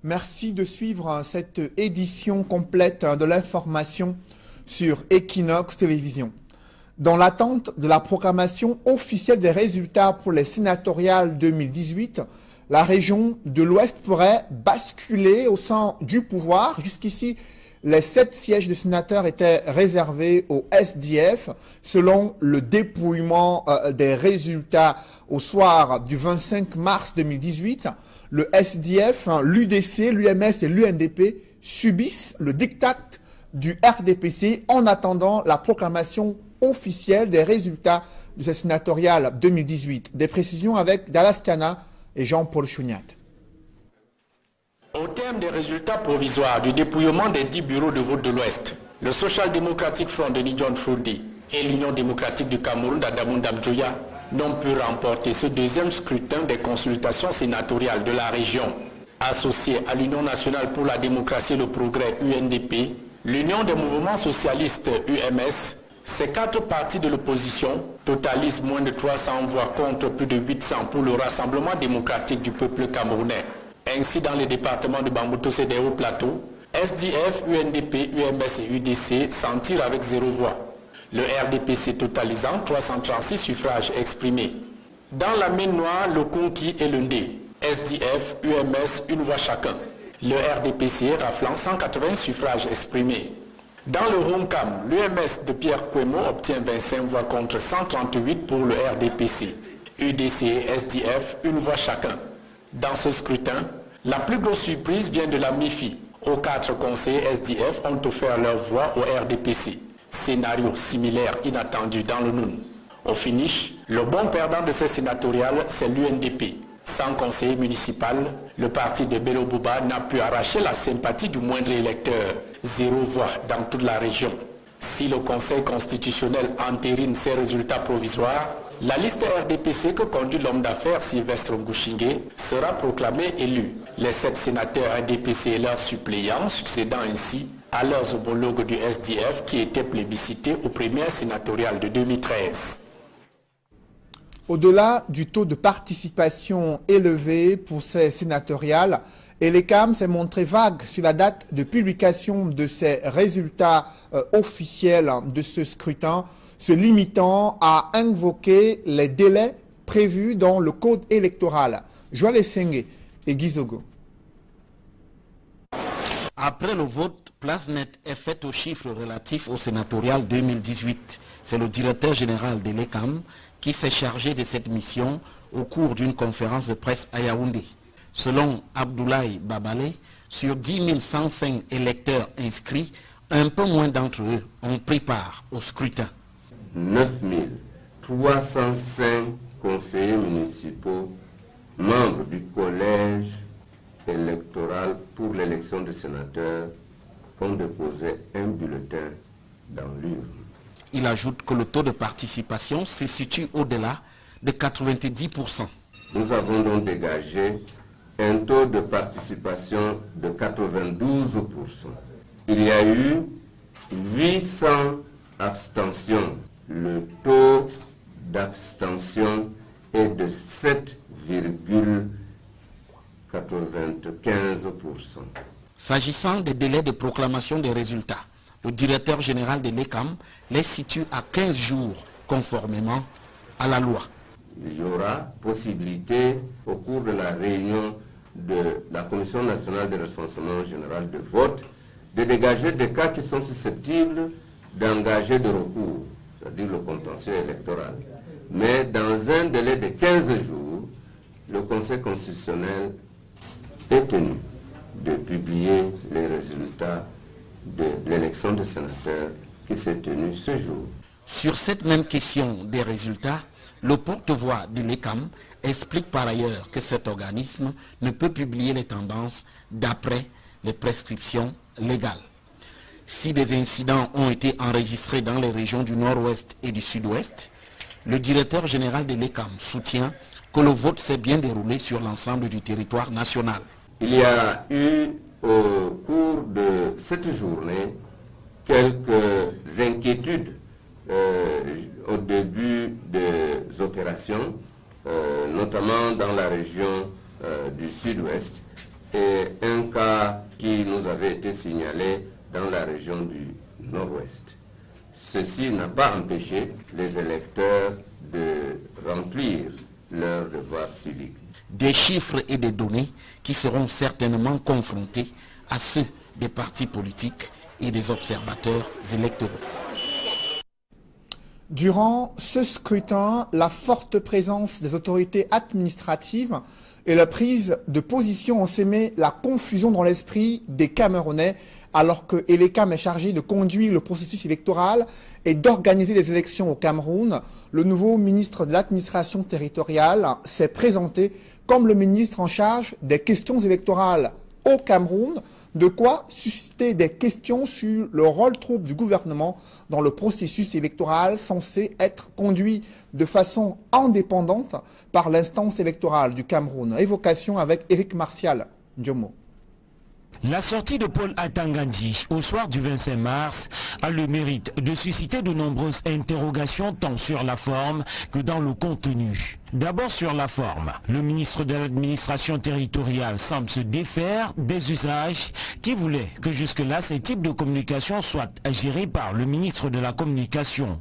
Merci de suivre cette édition complète de l'information sur Equinox Télévision. Dans l'attente de la proclamation officielle des résultats pour les sénatoriales 2018, la région de l'Ouest pourrait basculer au sein du pouvoir. Jusqu'ici, les 7 sièges de sénateurs étaient réservés au SDF. Selon le dépouillement des résultats au soir du 25 mars 2018, le SDF, l'UDC, l'UMS et l'UNDP subissent le diktat du RDPC en attendant la proclamation officielle des résultats de ces sénatoriales 2018. Des précisions avec Dallas Cana et Jean-Paul Chouniat. Au terme des résultats provisoires du dépouillement des 10 bureaux de vote de l'Ouest, le Social Democratic Front de John Frundi et l'Union démocratique du Cameroun d'Adamou Dabdjoya n'ont pu remporter ce deuxième scrutin des consultations sénatoriales de la région. Associée à l'Union nationale pour la démocratie et le progrès UNDP, l'Union des mouvements socialistes UMS, ces 4 partis de l'opposition totalisent moins de 300 voix contre plus de 800 pour le Rassemblement démocratique du peuple camerounais. Ainsi, dans les départements de Bambuto et des Hauts-Plateaux, SDF, UNDP, UMS et UDC s'en tirent avec 0 voix. Le RDPC totalisant 336 suffrages exprimés. Dans la mine noire, le Konki et le Ndé, SDF, UMS, 1 voix chacun. Le RDPC raflant 180 suffrages exprimés. Dans le Romcam, l'UMS de Pierre Kouemo obtient 25 voix contre 138 pour le RDPC. UDC et SDF, 1 voix chacun. Dans ce scrutin, la plus grosse surprise vient de la MIFI. Aux 4 conseillers SDF ont offert leur voix au RDPC. Scénario similaire inattendu dans le Noun. Au finish, le bon perdant de ces sénatoriales, c'est l'UNDP. Sans conseiller municipal, le parti de Bello Bouba n'a pu arracher la sympathie du moindre électeur. 0 voix dans toute la région. Si le Conseil constitutionnel entérine ces résultats provisoires, la liste RDPC que conduit l'homme d'affaires Sylvestre Ngouchingué sera proclamée élue. Les 7 sénateurs RDPC et leurs suppléants succédant ainsi à leurs homologues du SDF qui étaient plébiscités aux premières sénatoriales de 2013. Au-delà du taux de participation élevé pour ces sénatoriales, Elecam s'est montré vague sur la date de publication de ces résultats officiels de ce scrutin, se limitant à invoquer les délais prévus dans le code électoral. Joël Essenge et Gizogo. Après le vote, place nette est faite aux chiffres relatifs au sénatorial 2018. C'est le directeur général de l'ECAM qui s'est chargé de cette mission au cours d'une conférence de presse à Yaoundé. Selon Abdoulaye Babale, sur 10 105 électeurs inscrits, un peu moins d'entre eux ont pris part au scrutin. 9 305 conseillers municipaux, membres du collège électoral pour l'élection des sénateurs, ont déposé un bulletin dans l'urne. Il ajoute que le taux de participation se situe au-delà de 90%. Nous avons donc dégagé un taux de participation de 92%. Il y a eu 800 abstentions. Le taux d'abstention est de 7,95%. S'agissant des délais de proclamation des résultats, le directeur général de l'ECAM les situe à 15 jours conformément à la loi. Il y aura possibilité au cours de la réunion de la Commission nationale de recensement général de vote de dégager des cas qui sont susceptibles d'engager de recours, c'est-à-dire le contentieux électoral. Mais dans un délai de 15 jours, le Conseil constitutionnel est tenu de publier les résultats de l'élection des sénateurs qui s'est tenue ce jour. Sur cette même question des résultats, le porte-voix de l'ECAM explique par ailleurs que cet organisme ne peut publier les tendances d'après les prescriptions légales. Si des incidents ont été enregistrés dans les régions du Nord-Ouest et du Sud-Ouest, le directeur général de l'ECAM soutient que le vote s'est bien déroulé sur l'ensemble du territoire national. Il y a eu au cours de cette journée quelques inquiétudes au début des opérations, notamment dans la région du Sud-Ouest, et un cas qui nous avait été signalé dans la région du Nord-Ouest. Ceci n'a pas empêché les électeurs de remplir leurs devoirs civiques. Des chiffres et des données qui seront certainement confrontés à ceux des partis politiques et des observateurs électoraux. Durant ce scrutin, la forte présence des autorités administratives et la prise de position ont sémé la confusion dans l'esprit des Camerounais, alors que Elekam est chargé de conduire le processus électoral et d'organiser les élections au Cameroun. Le nouveau ministre de l'administration territoriale s'est présenté comme le ministre en charge des questions électorales au Cameroun, de quoi susciter des questions sur le rôle trouble du gouvernement dans le processus électoral censé être conduit de façon indépendante par l'instance électorale du Cameroun. Évocation avec Éric Martial Ndiomo. La sortie de Paul Atangandi au soir du 25 mars a le mérite de susciter de nombreuses interrogations tant sur la forme que dans le contenu. D'abord sur la forme, le ministre de l'administration territoriale semble se défaire des usages qui voulaient que jusque-là ces types de communication soient gérés par le ministre de la communication.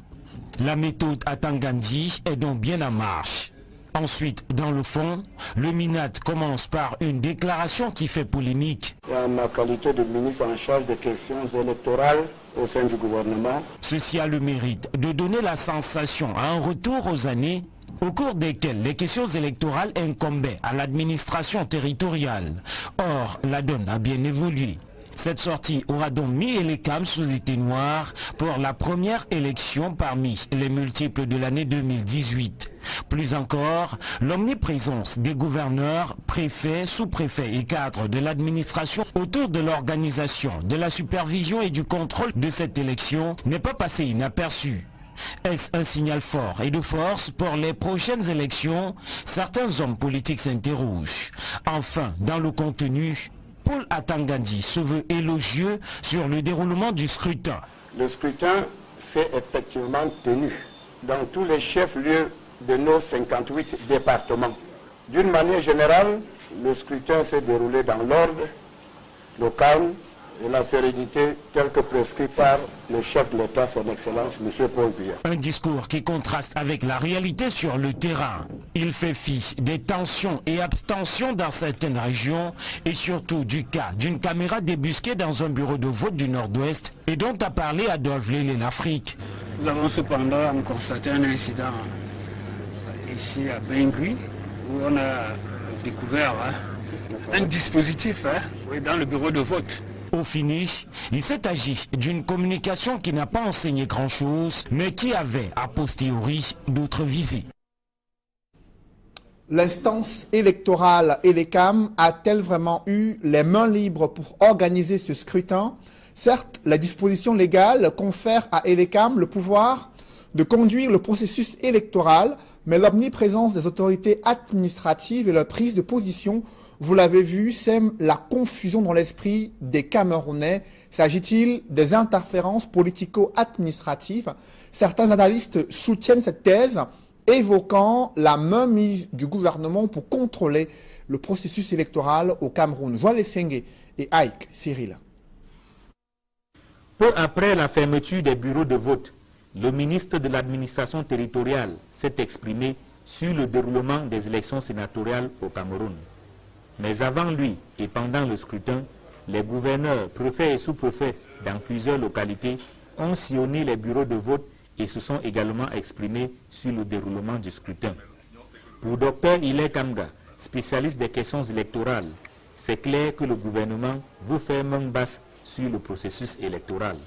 La méthode Atangandi est donc bien en marche. Ensuite, dans le fond, le MINAT commence par une déclaration qui fait polémique. En ma qualité de ministre en charge des questions électorales au sein du gouvernement. Ceci a le mérite de donner la sensation à un retour aux années au cours desquelles les questions électorales incombaient à l'administration territoriale. Or, la donne a bien évolué. Cette sortie aura donc mis Elekam sous éteignoir pour la première élection parmi les multiples de l'année 2018. Plus encore, l'omniprésence des gouverneurs, préfets, sous-préfets et cadres de l'administration autour de l'organisation, de la supervision et du contrôle de cette élection n'est pas passé inaperçu. Est-ce un signal fort et de force pour les prochaines élections? Certains hommes politiques s'interrogent. Enfin, dans le contenu, Paul Atangandi se veut élogieux sur le déroulement du scrutin. Le scrutin s'est effectivement tenu dans tous les chefs-lieux de nos 58 départements. D'une manière générale, le scrutin s'est déroulé dans l'ordre, le calme et la sérénité telle que prescrit par le chef de l'État, son Excellence, M. Paul Biya. Un discours qui contraste avec la réalité sur le terrain. Il fait fi des tensions et abstentions dans certaines régions et surtout du cas d'une caméra débusquée dans un bureau de vote du Nord-Ouest et dont a parlé Adolphe Lélé-L'Afrique. Nous avons cependant constaté un incident ici à Bengui où on a découvert un dispositif dans le bureau de vote. Au finish, il s'est agi d'une communication qui n'a pas enseigné grand-chose, mais qui avait, a posteriori, d'autres visées. L'instance électorale Elekam a-t-elle vraiment eu les mains libres pour organiser ce scrutin? Certes, la disposition légale confère à Elekam le pouvoir de conduire le processus électoral, mais l'omniprésence des autorités administratives et leur prise de position, vous l'avez vu, sème la confusion dans l'esprit des Camerounais. S'agit-il des interférences politico-administratives? Certains analystes soutiennent cette thèse, évoquant la mainmise du gouvernement pour contrôler le processus électoral au Cameroun. Joël Sengue et Ike Cyril. Peu après la fermeture des bureaux de vote, le ministre de l'administration territoriale s'est exprimé sur le déroulement des élections sénatoriales au Cameroun. Mais avant lui et pendant le scrutin, les gouverneurs, préfets et sous-préfets dans plusieurs localités ont sillonné les bureaux de vote et se sont également exprimés sur le déroulement du scrutin. Pour Dr Ile Kamga, spécialiste des questions électorales, c'est clair que le gouvernement veut faire main basse sur le processus électoral.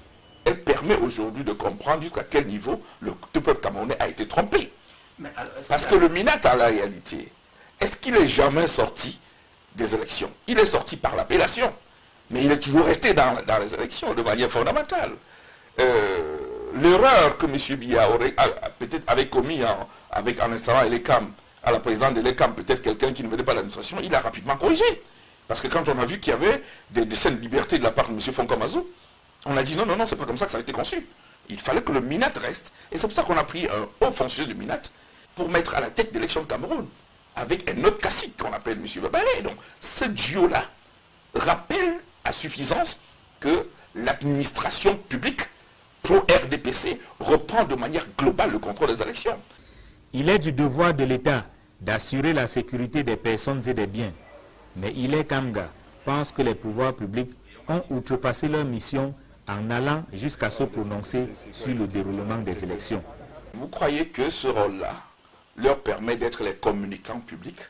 Elle permet aujourd'hui de comprendre jusqu'à quel niveau le peuple camerounais a été trompé. Parce que le MINAT, en la réalité, est-ce qu'il est jamais sorti des élections? Il est sorti par l'appellation, mais il est toujours resté dans les élections de manière fondamentale. L'erreur que M. Biya peut-être avait commis en installant Elekam à la présidence de l'Ekam, peut-être quelqu'un qui ne venait pas de l'administration, il a rapidement corrigé. Parce que quand on a vu qu'il y avait des scènes de liberté de la part de M. Fonkamazou, on a dit non, c'est pas comme ça que ça a été conçu. Il fallait que le MINAT reste. Et c'est pour ça qu'on a pris un haut fonctionnaire du MINAT pour mettre à la tête d'élection de Cameroun, avec un autre cacique qu'on appelle M. Babalé. Donc ce duo-là rappelle à suffisance que l'administration publique pro-RDPC reprend de manière globale le contrôle des élections. Il est du devoir de l'État d'assurer la sécurité des personnes et des biens. Mais Hilaire Kamga pense que les pouvoirs publics ont outrepassé leur mission en allant jusqu'à se prononcer sur le déroulement des élections. Vous croyez que ce rôle-là leur permet d'être les communicants publics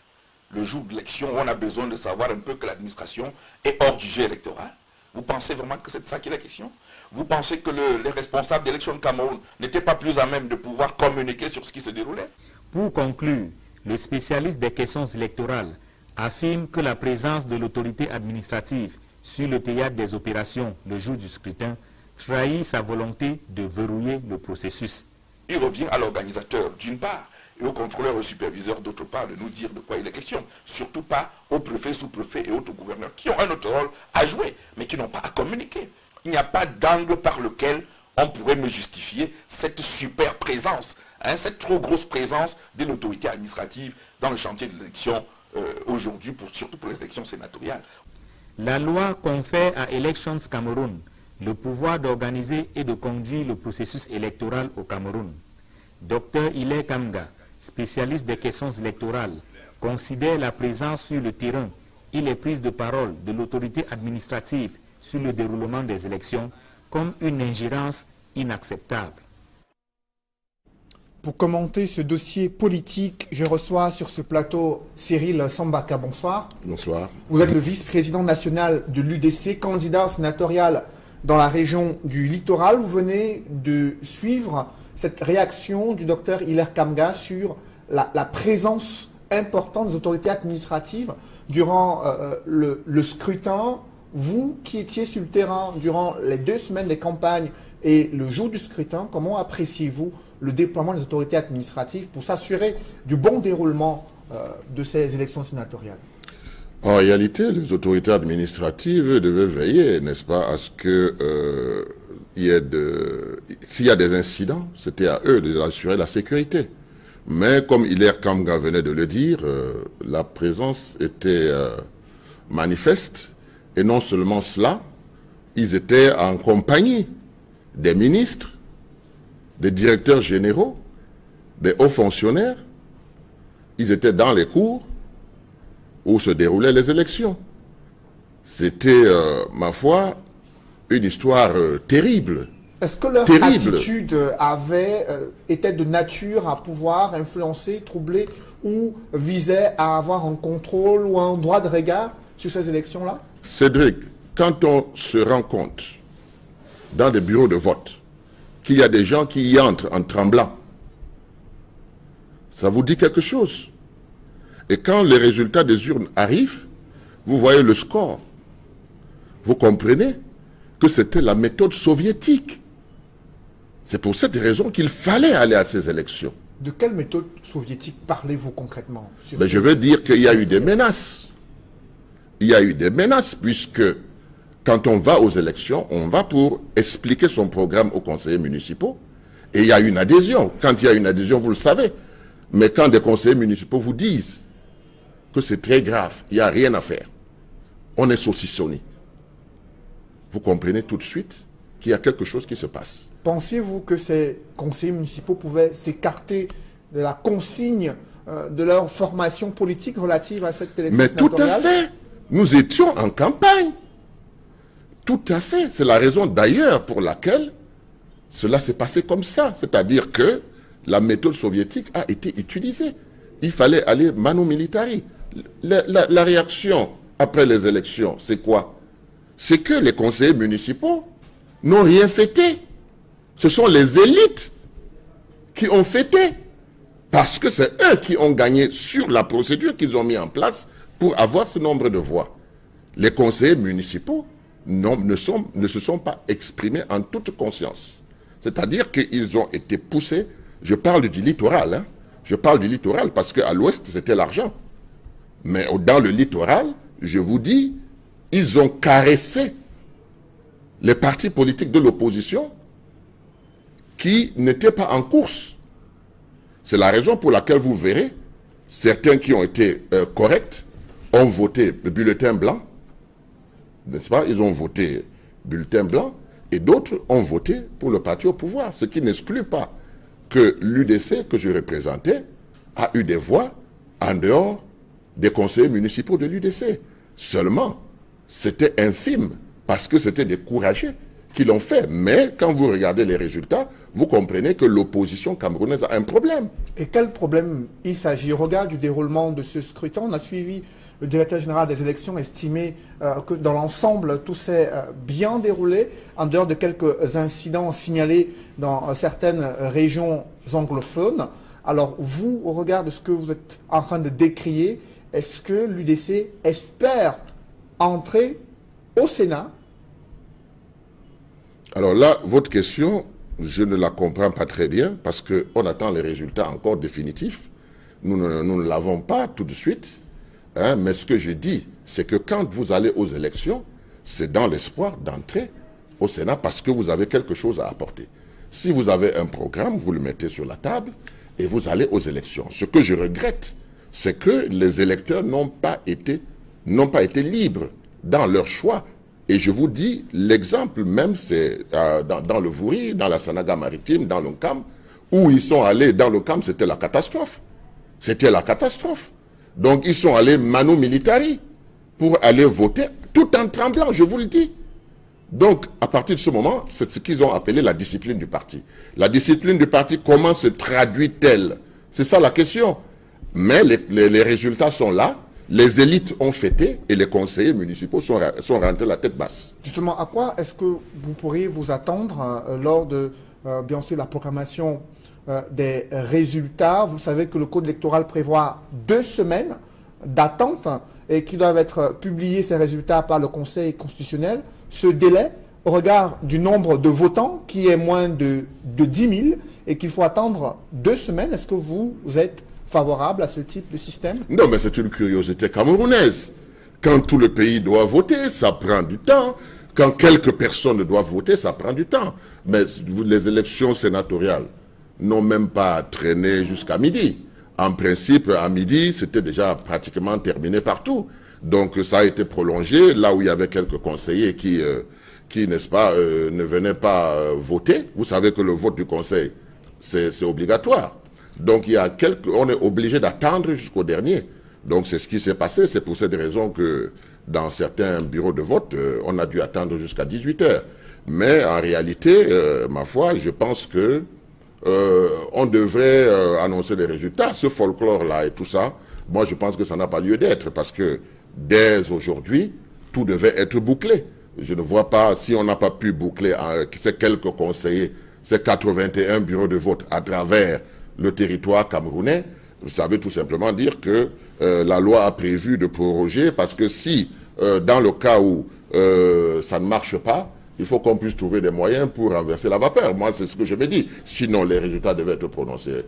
le jour de l'élection où on a besoin de savoir un peu que l'administration est hors du jeu électoral? Vous pensez vraiment que c'est de ça qu'il est question? Vous pensez que les responsables d'élection de Cameroun n'étaient pas plus à même de pouvoir communiquer sur ce qui se déroulait? Pour conclure, le spécialiste des questions électorales affirme que la présence de l'autorité administrative sur le théâtre des opérations le jour du scrutin trahit sa volonté de verrouiller le processus. Il revient à l'organisateur d'une part et au contrôleur et au superviseur d'autre part de nous dire de quoi il est question. Surtout pas aux préfets, sous-préfets et autres gouverneurs qui ont un autre rôle à jouer mais qui n'ont pas à communiquer. Il n'y a pas d'angle par lequel on pourrait me justifier cette super présence, cette trop grosse présence de l'autorité administrative dans le chantier de l'élection aujourd'hui, surtout pour les élections sénatoriales. La loi confère à Elections Cameroun le pouvoir d'organiser et de conduire le processus électoral au Cameroun. Dr Hilaire Kamga, spécialiste des questions électorales, considère la présence sur le terrain et les prises de parole de l'autorité administrative sur le déroulement des élections comme une ingérence inacceptable. Pour commenter ce dossier politique, je reçois sur ce plateau Cyril Sambaka. Bonsoir. Bonsoir. Vous êtes le vice-président national de l'UDC, candidat sénatorial dans la région du littoral. Vous venez de suivre cette réaction du docteur Hilaire Kamga sur la présence importante des autorités administratives durant le scrutin. Vous qui étiez sur le terrain durant les 2 semaines des campagnes et le jour du scrutin, comment appréciez-vous le déploiement des autorités administratives pour s'assurer du bon déroulement de ces élections sénatoriales? En réalité, les autorités administratives devaient veiller, n'est-ce pas, à ce que s'il y a des incidents, c'était à eux d'assurer la sécurité. Mais comme Hilaire Kamga venait de le dire, la présence était manifeste. Et non seulement cela, ils étaient en compagnie des ministres, des directeurs généraux, des hauts fonctionnaires. Ils étaient dans les cours où se déroulaient les élections. C'était, ma foi, une histoire terrible. Est-ce que leur attitude était de nature à pouvoir influencer, troubler ou visait à avoir un contrôle ou un droit de regard sur ces élections-là? Cédric, quand on se rend compte dans des bureaux de vote qu'il y a des gens qui y entrent en tremblant, ça vous dit quelque chose. Et quand les résultats des urnes arrivent, vous voyez le score. Vous comprenez que c'était la méthode soviétique. C'est pour cette raison qu'il fallait aller à ces élections. De quelle méthode soviétique parlez-vous concrètement? Je veux dire qu'il y a eu des menaces. Il y a eu des menaces puisque quand on va aux élections, on va pour expliquer son programme aux conseillers municipaux et il y a une adhésion. Quand il y a une adhésion, vous le savez. Mais quand des conseillers municipaux vous disent que c'est très grave, il n'y a rien à faire, on est saucissonné. Vous comprenez tout de suite qu'il y a quelque chose qui se passe. Pensiez-vous que ces conseillers municipaux pouvaient s'écarter de la consigne de leur formation politique relative à cette élection sénatoriale? Mais tout à fait. Nous étions en campagne. Tout à fait. C'est la raison d'ailleurs pour laquelle cela s'est passé comme ça. C'est-à-dire que la méthode soviétique a été utilisée. Il fallait aller manu militari. La réaction après les élections, c'est quoi? C'est que les conseillers municipaux n'ont rien fêté. Ce sont les élites qui ont fêté. Parce que c'est eux qui ont gagné sur la procédure qu'ils ont mis en place pour avoir ce nombre de voix. Les conseillers municipaux ne se sont pas exprimés en toute conscience. C'est-à-dire qu'ils ont été poussés. Je parle du littoral. Hein. Je parle du littoral parce qu'à l'ouest, c'était l'argent. Mais dans le littoral, je vous dis, ils ont caressé les partis politiques de l'opposition qui n'étaient pas en course. C'est la raison pour laquelle vous verrez, certains qui ont été corrects ont voté le bulletin blanc, n'est-ce pas? Ils ont voté bulletin blanc et d'autres ont voté pour le parti au pouvoir, ce qui n'exclut pas que l'UDC que je représentais a eu des voix en dehors des conseillers municipaux de l'UDC. Seulement, c'était infime parce que c'était des courageux qui l'ont fait. Mais quand vous regardez les résultats, vous comprenez que l'opposition camerounaise a un problème. Et quel problème il s'agit? Au regard du déroulement de ce scrutin, on a suivi le directeur général des élections estimé que dans l'ensemble, tout s'est bien déroulé, en dehors de quelques incidents signalés dans certaines régions anglophones. Alors vous, au regard de ce que vous êtes en train de décrier, est-ce que l'UDC espère entrer au Sénat? Alors là, votre question, je ne la comprends pas très bien parce qu'on attend les résultats encore définitifs. Nous ne l'avons pas tout de suite. Hein, mais ce que je dis, c'est que quand vous allez aux élections, c'est dans l'espoir d'entrer au Sénat parce que vous avez quelque chose à apporter. Si vous avez un programme, vous le mettez sur la table et vous allez aux élections. Ce que je regrette, c'est que les électeurs n'ont pas été libres dans leur choix. Et je vous dis, l'exemple même, c'est dans le Vouri, dans la Sanaga maritime, dans le CAM, où ils sont allés, dans le CAM, c'était la catastrophe. C'était la catastrophe. Donc, ils sont allés manu militari pour aller voter, tout en tremblant, je vous le dis. Donc, à partir de ce moment, c'est ce qu'ils ont appelé la discipline du parti. La discipline du parti, comment se traduit-elle? C'est ça la question. Mais les résultats sont là, les élites ont fêté et les conseillers municipaux sont rentrés la tête basse. Justement, à quoi est-ce que vous pourriez vous attendre lors de, bien sûr, la proclamation des résultats? Vous savez que le code électoral prévoit 2 semaines d'attente et qui doivent être publiés, ces résultats, par le Conseil constitutionnel. Ce délai, au regard du nombre de votants, qui est moins de 10 000, et qu'il faut attendre 2 semaines, est-ce que vous êtes favorable à ce type de système? Non, mais c'est une curiosité camerounaise. Quand tout le pays doit voter, ça prend du temps. Quand quelques personnes doivent voter, ça prend du temps. Mais les élections sénatoriales n'ont même pas traîné jusqu'à midi. En principe, à midi, c'était déjà pratiquement terminé partout. Donc ça a été prolongé, là où il y avait quelques conseillers qui n'est-ce pas, ne venaient pas voter. Vous savez que le vote du conseil, c'est obligatoire. Donc on est obligé d'attendre jusqu'au dernier. Donc c'est ce qui s'est passé. C'est pour cette raison que dans certains bureaux de vote, on a dû attendre jusqu'à 18 h. Mais en réalité, ma foi, je pense que on devrait annoncer les résultats. Ce folklore-là et tout ça, moi je pense que ça n'a pas lieu d'être parce que dès aujourd'hui, tout devait être bouclé. Je ne vois pas, si on n'a pas pu boucler ces quelques conseillers, ces 81 bureaux de vote à travers le territoire camerounais, ça veut tout simplement dire que la loi a prévu de proroger parce que si, dans le cas où ça ne marche pas, il faut qu'on puisse trouver des moyens pour renverser la vapeur. Moi, c'est ce que je me dis. Sinon, les résultats devaient être prononcés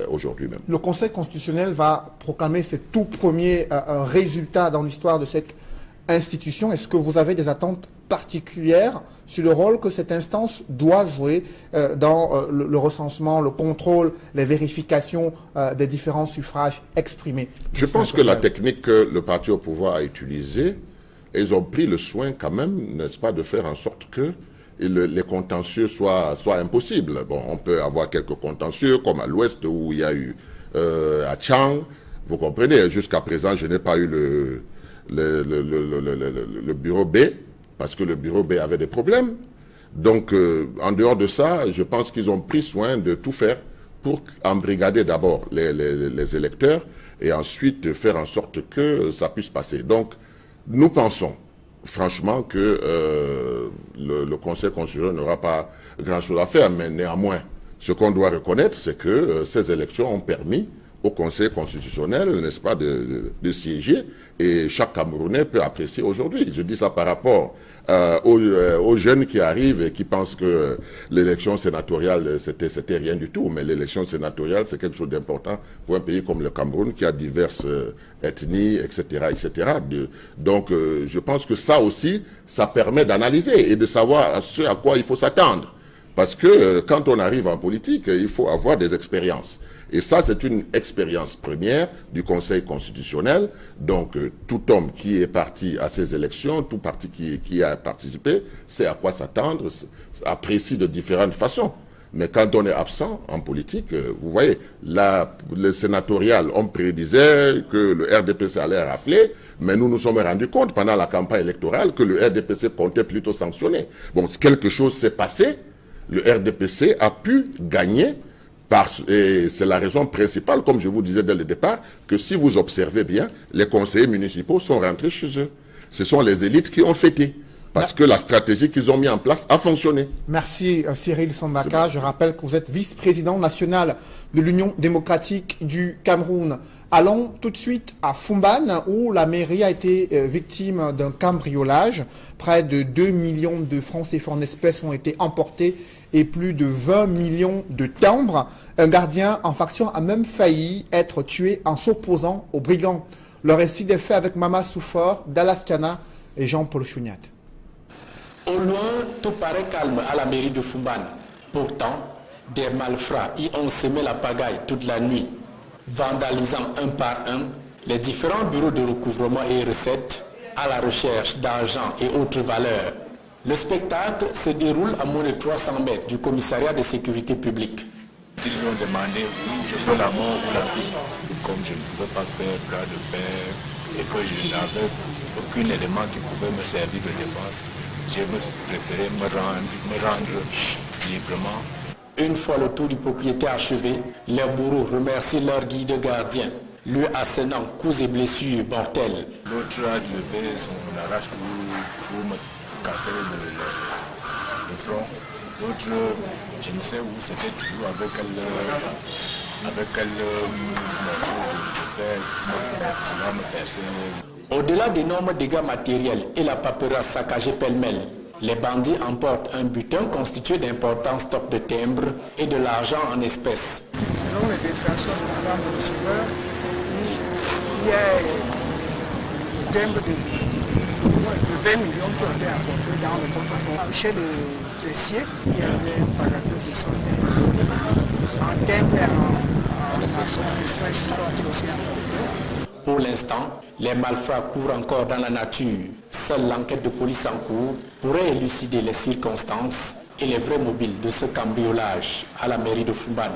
aujourd'hui même. Le Conseil constitutionnel va proclamer ses tout premiers résultats dans l'histoire de cette institution. Est-ce que vous avez des attentes particulières sur le rôle que cette instance doit jouer dans le recensement, le contrôle, les vérifications des différents suffrages exprimés? Je pense que la technique que le parti au pouvoir a utilisée, ils ont pris le soin quand même, n'est-ce pas, de faire en sorte que les contentieux soient impossibles. Bon, on peut avoir quelques contentieux, comme à l'ouest où il y a eu à Tchang. Vous comprenez, jusqu'à présent, je n'ai pas eu le bureau B, parce que le bureau B avait des problèmes. Donc, en dehors de ça, je pense qu'ils ont pris soin de tout faire pour embrigader d'abord les électeurs et ensuite faire en sorte que ça puisse passer. Donc, nous pensons franchement que le Conseil constitutionnel n'aura pas grand-chose à faire, mais néanmoins, ce qu'on doit reconnaître, c'est que ces élections ont permis au Conseil constitutionnel, n'est-ce pas, de siéger, et chaque Camerounais peut apprécier aujourd'hui. Je dis ça par rapport aux jeunes qui arrivent et qui pensent que l'élection sénatoriale, c'était rien du tout, mais l'élection sénatoriale, c'est quelque chose d'important pour un pays comme le Cameroun, qui a diverses ethnies, etc., etc. Donc, je pense que ça aussi, ça permet d'analyser et de savoir ce à quoi il faut s'attendre. Parce que quand on arrive en politique, il faut avoir des expériences. Et ça, c'est une expérience première du Conseil constitutionnel. Donc, tout homme qui est parti à ces élections, tout parti qui a participé, sait à quoi s'attendre, apprécie de différentes façons. Mais quand on est absent en politique, vous voyez, là, le sénatorial, on prédisait que le RDPC allait rafler, mais nous nous sommes rendus compte pendant la campagne électorale que le RDPC comptait plutôt sanctionner. Bon, quelque chose s'est passé, le RDPC a pu gagner, et c'est la raison principale, comme je vous disais dès le départ, que si vous observez bien, les conseillers municipaux sont rentrés chez eux. Ce sont les élites qui ont fêté. Parce que la stratégie qu'ils ont mis en place a fonctionné. Merci Cyril Sambaka. Je rappelle que vous êtes vice-président national de l'Union démocratique du Cameroun. Allons tout de suite à Fumban, où la mairie a été victime d'un cambriolage. Près de 2 millions de francs CFA en espèces ont été emportés et plus de 20 millions de timbres. Un gardien en faction a même failli être tué en s'opposant aux brigands. Le récit est fait avec Mama Soufor, Dalaskana et Jean-Paul Chouniat. Au loin, tout paraît calme à la mairie de Fumban. Pourtant, des malfrats y ont semé la pagaille toute la nuit, vandalisant un par un les différents bureaux de recouvrement et recettes à la recherche d'argent et autres valeurs. Le spectacle se déroule à moins de 300 mètres du commissariat de sécurité publique. Ils ont demandé oui, je veux la mort ou la vie. Comme je ne pouvais pas faire bras de fer et que je n'avais aucun élément qui pouvait me servir de défense, j'ai préféré me rendre librement. Une fois le tour du propriétaire achevé, les bourreaux remercient leur guide gardien, lui assénant coups et blessures mortelles. L'autre a levé son arrache-cou pour me casser le front. L'autre, je ne sais où c'était toujours avec quel morceau me percer. Au-delà d'énormes dégâts matériels et la paperasse saccagée pêle-mêle, les bandits emportent un butin constitué d'importants stocks de timbres et de l'argent en espèces. Selon les déclarations de Madame le receveur, il y a des timbres de 20 millions qui ont été apportés dans le portefeuille. Chez le caissier, il y avait un parateur de son timbre. En timbre et en espèces qui ont été aussi apportés. Pour l'instant, les malfrats courent encore dans la nature. Seule l'enquête de police en cours pourrait élucider les circonstances et les vrais mobiles de ce cambriolage à la mairie de Fumban.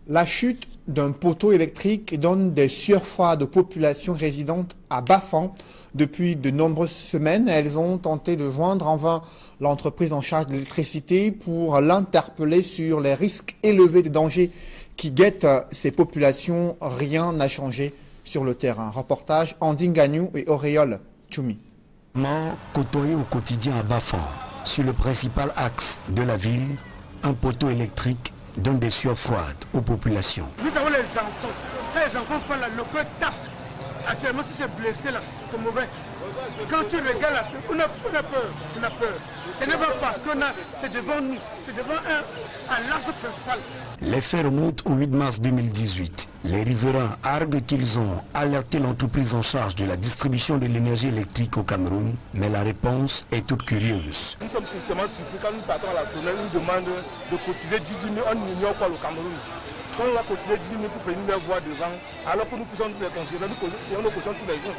La chute d'un poteau électrique donne des sueurs froides aux populations résidentes à Bafan. Depuis de nombreuses semaines, elles ont tenté de joindre en vain l'entreprise en charge de l'électricité pour l'interpeller sur les risques élevés de danger qui guettent ces populations. Rien n'a changé sur le terrain. Reportage Andine Gagnou et Auréole Tchoumi. Côtoyé au quotidien à Bafan, sur le principal axe de la ville, un poteau électrique donne des sueurs froides aux populations. Nous avons les enfants. Quand les enfants parlent, le cœur tape. Actuellement, si c'est blessé là, c'est mauvais. Quand tu regardes là, on a peur. On a peur. Ce n'est pas parce qu'on a, c'est devant nous, c'est devant un l'axe principal. Les faits remontent au 8 mars 2018. Les riverains arguent qu'ils ont alerté l'entreprise en charge de la distribution de l'énergie électrique au Cameroun, mais la réponse est toute curieuse. Nous sommes justement surpris quand nous partons à la semaine, nous demandent de cotiser 10 000, on ignore quoi le Cameroun. Quand on va cotiser 10 000 pour venir les voir devant, alors que nous poussons tous les contrôleurs, nous payons nos cautions tous les jours.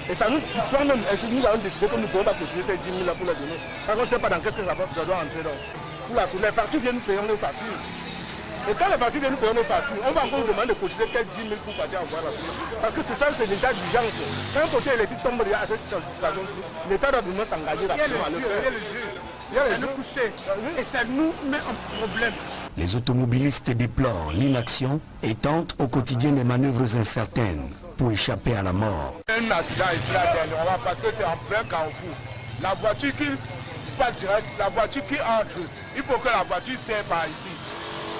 Et ça nous surprend même, et nous avons décidé que nous ne pouvons pas cotiser ces 10 000 là pour les donner. Parce qu'on ne sait pas dans qu'est-ce que ça doit entrer. Donc. Pour la soleil, les factures viennent, nous payons nos factures. Et quand les factures viennent, nous payons nos factures, on va encore nous demander de cotiser peut-être 10 000 pour partir voir la soleil. Parce que c'est ça, c'est l'état d'urgence. Quand un côté électrique tombe à cette situation-ci, l'État doit vraiment s'engager rapidement à le faire. Il y a les coucher et ça nous met en problème. Les automobilistes déplorent l'inaction et tentent au quotidien des manœuvres incertaines pour échapper à la mort. Un accident ici là dernièrement parce que c'est en plein carrefour. La voiture qui passe direct, la voiture qui entre, il faut que la voiture serre par ici.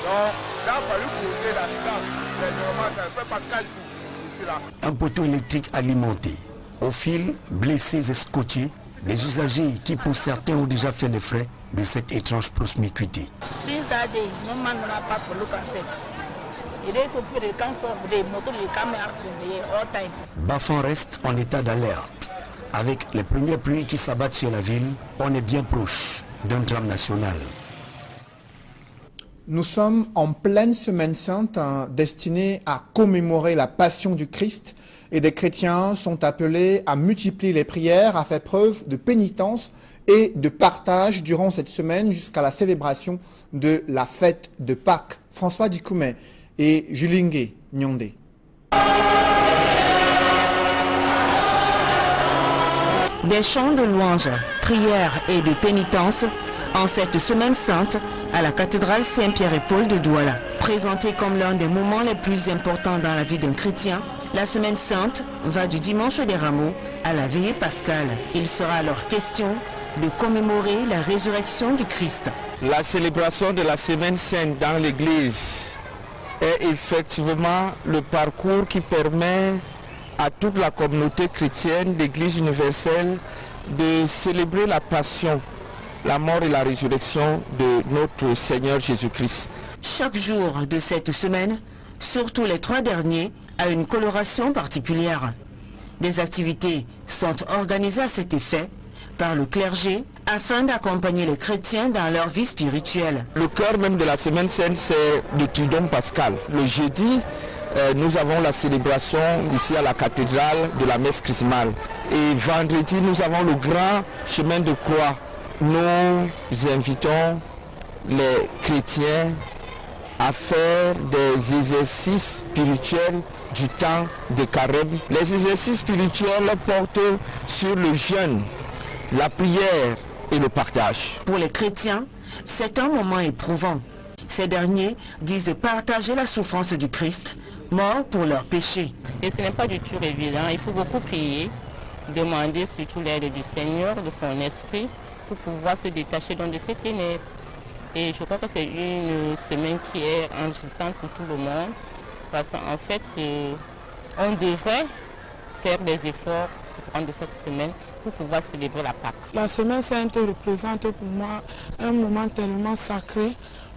Donc ça a fallu causer l'accident. Dernièrement, ça ne fait pas 4 jours ici là. Un poteau électrique alimenté, au fil, blessés et scotchés, des usagers qui pour certains ont déjà fait les frais de cette étrange promiscuité. Bafan reste en état d'alerte. Avec les premières pluies qui s'abattent sur la ville, on est bien proche d'un drame national. Nous sommes en pleine semaine sainte destinée à commémorer la passion du Christ et des chrétiens sont appelés à multiplier les prières, à faire preuve de pénitence et de partage durant cette semaine jusqu'à la célébration de la fête de Pâques. François Dikoumé et Julingue Nyondé. Des chants de louanges, prières et de pénitence en cette semaine sainte à la cathédrale Saint-Pierre et Paul de Douala. Présentée comme l'un des moments les plus importants dans la vie d'un chrétien, la semaine sainte va du dimanche des Rameaux à la veillée pascale. Il sera alors question de commémorer la résurrection du Christ. La célébration de la semaine sainte dans l'église est effectivement le parcours qui permet à toute la communauté chrétienne d'église universelle de célébrer la passion, la mort et la résurrection de notre Seigneur Jésus-Christ. Chaque jour de cette semaine, surtout les 3 derniers, a une coloration particulière. Des activités sont organisées à cet effet par le clergé afin d'accompagner les chrétiens dans leur vie spirituelle. Le cœur même de la semaine sainte, c'est le Triduum pascal. Le jeudi, nous avons la célébration ici à la cathédrale de la messe chrismale. Et vendredi, nous avons le grand chemin de croix. Nous invitons les chrétiens à faire des exercices spirituels du temps de carême. Les exercices spirituels portent sur le jeûne, la prière et le partage. Pour les chrétiens, c'est un moment éprouvant. Ces derniers disent partager la souffrance du Christ, mort pour leurs péchés. Et ce n'est pas du tout évident, il faut beaucoup prier, demander surtout l'aide du Seigneur, de son esprit, pour pouvoir se détacher de ces ténèbres. Et je crois que c'est une semaine qui est enrichissante pour tout le monde, parce qu'en fait, on devrait faire des efforts pour prendre cette semaine pour pouvoir célébrer la Pâque. La semaine sainte représente pour moi un moment tellement sacré,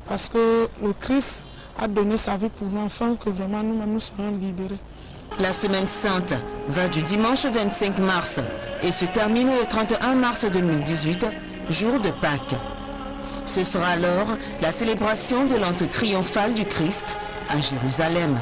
parce que le Christ a donné sa vie pour nous afin que vraiment nous serons libérés. La semaine sainte va du dimanche 25 mars et se termine le 31 mars 2018, jour de Pâques. Ce sera alors la célébration de l'entrée triomphale du Christ à Jérusalem.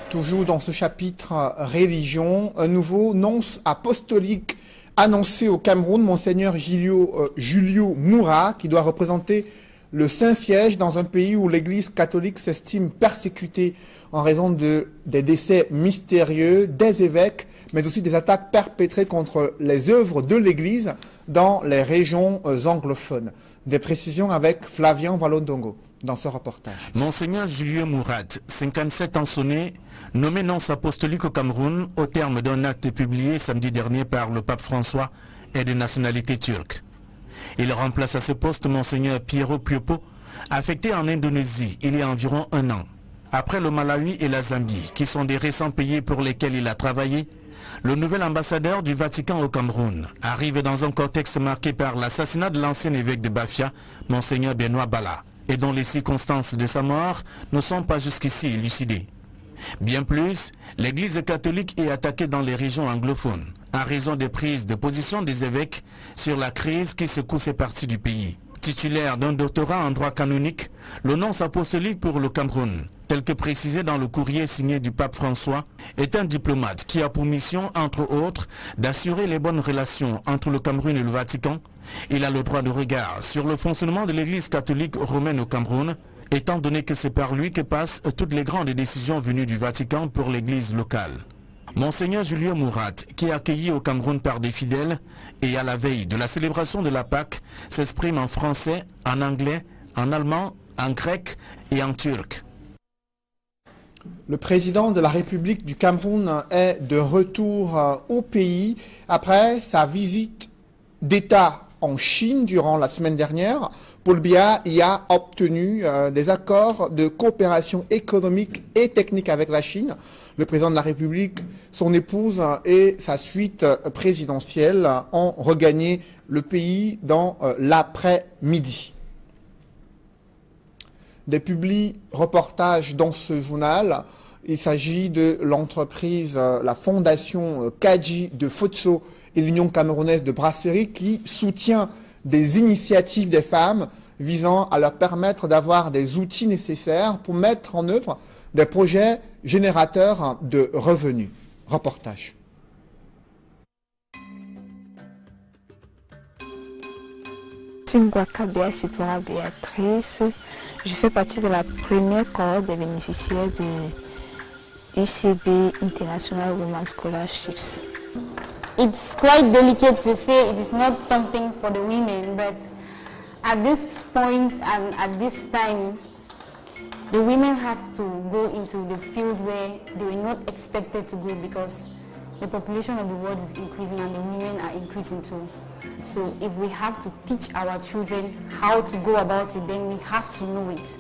Toujours dans ce chapitre religion, un nouveau nonce apostolique annoncé au Cameroun, Monseigneur Julio Moura, qui doit représenter le Saint-Siège dans un pays où l'Église catholique s'estime persécutée en raison des décès mystérieux des évêques, mais aussi des attaques perpétrées contre les œuvres de l'Église dans les régions anglophones. Des précisions avec Flavien Valondongo dans ce reportage. Monseigneur Julio Moura, 57 ans sonné, nommé nonce apostolique au Cameroun au terme d'un acte publié samedi dernier par le pape François, est de nationalité turque. Il remplace à ce poste Monseigneur Piero Piopo, affecté en Indonésie il y a environ 1 an. Après le Malawi et la Zambie, qui sont des récents pays pour lesquels il a travaillé, le nouvel ambassadeur du Vatican au Cameroun arrive dans un contexte marqué par l'assassinat de l'ancien évêque de Bafia, Monseigneur Benoît Bala, et dont les circonstances de sa mort ne sont pas jusqu'ici élucidées. Bien plus, l'Église catholique est attaquée dans les régions anglophones, en raison des prises de position des évêques sur la crise qui secoue ces parties du pays. Titulaire d'un doctorat en droit canonique, le nonce apostolique pour le Cameroun, tel que précisé dans le courrier signé du pape François, est un diplomate qui a pour mission, entre autres, d'assurer les bonnes relations entre le Cameroun et le Vatican. Il a le droit de regard sur le fonctionnement de l'Église catholique romaine au Cameroun, étant donné que c'est par lui que passent toutes les grandes décisions venues du Vatican pour l'Église locale. Monseigneur Julio Moura, qui est accueilli au Cameroun par des fidèles et à la veille de la célébration de la Pâque, s'exprime en français, en anglais, en allemand, en grec et en turc. Le président de la République du Cameroun est de retour au pays après sa visite d'État en Chine durant la semaine dernière. Paul Biya y a obtenu des accords de coopération économique et technique avec la Chine. Le président de la République, son épouse et sa suite présidentielle ont regagné le pays dans l'après-midi. Des reportages dans ce journal. Il s'agit de l'entreprise, la fondation Kadji de Fotso et l'Union camerounaise de brasserie qui soutient des initiatives des femmes visant à leur permettre d'avoir des outils nécessaires pour mettre en œuvre des projets générateurs de revenus. Reportage. Je suis Ngwakabia Sipora Béatrice. Je fais partie de la première cohorte des bénéficiaires de UCB International Women's Scholarships. It's quite delicate to say it is not something for the women, but at this point and at this time, the women have to go into the field where they were not expected to go because the population of the world is increasing and the women are increasing too. So if we have to teach our children how to go about it, then we have to know it.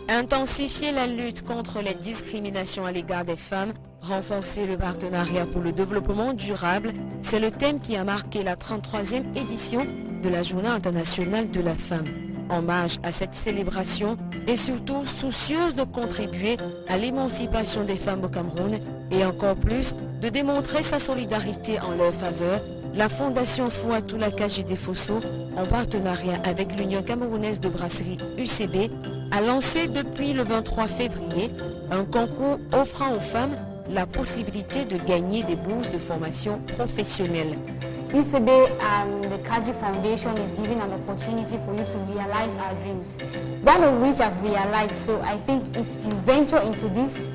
Intensifier la lutte contre les discriminations à l'égard des femmes, renforcer le partenariat pour le développement durable, c'est le thème qui a marqué la 33e édition de la Journée internationale de la femme. Hommage à cette célébration et surtout soucieuse de contribuer à l'émancipation des femmes au Cameroun et encore plus de démontrer sa solidarité en leur faveur, la Fondation Fouatoula Kadji Fosso, en partenariat avec l'Union camerounaise de brasserie UCB, a lancé depuis le 23 février un concours offrant aux femmes la possibilité de gagner des bourses de formation professionnelle. UCB and the Kadji Foundation is giving an opportunity for you to realize our dreams. One of which I've realized, so I think if you venture into this,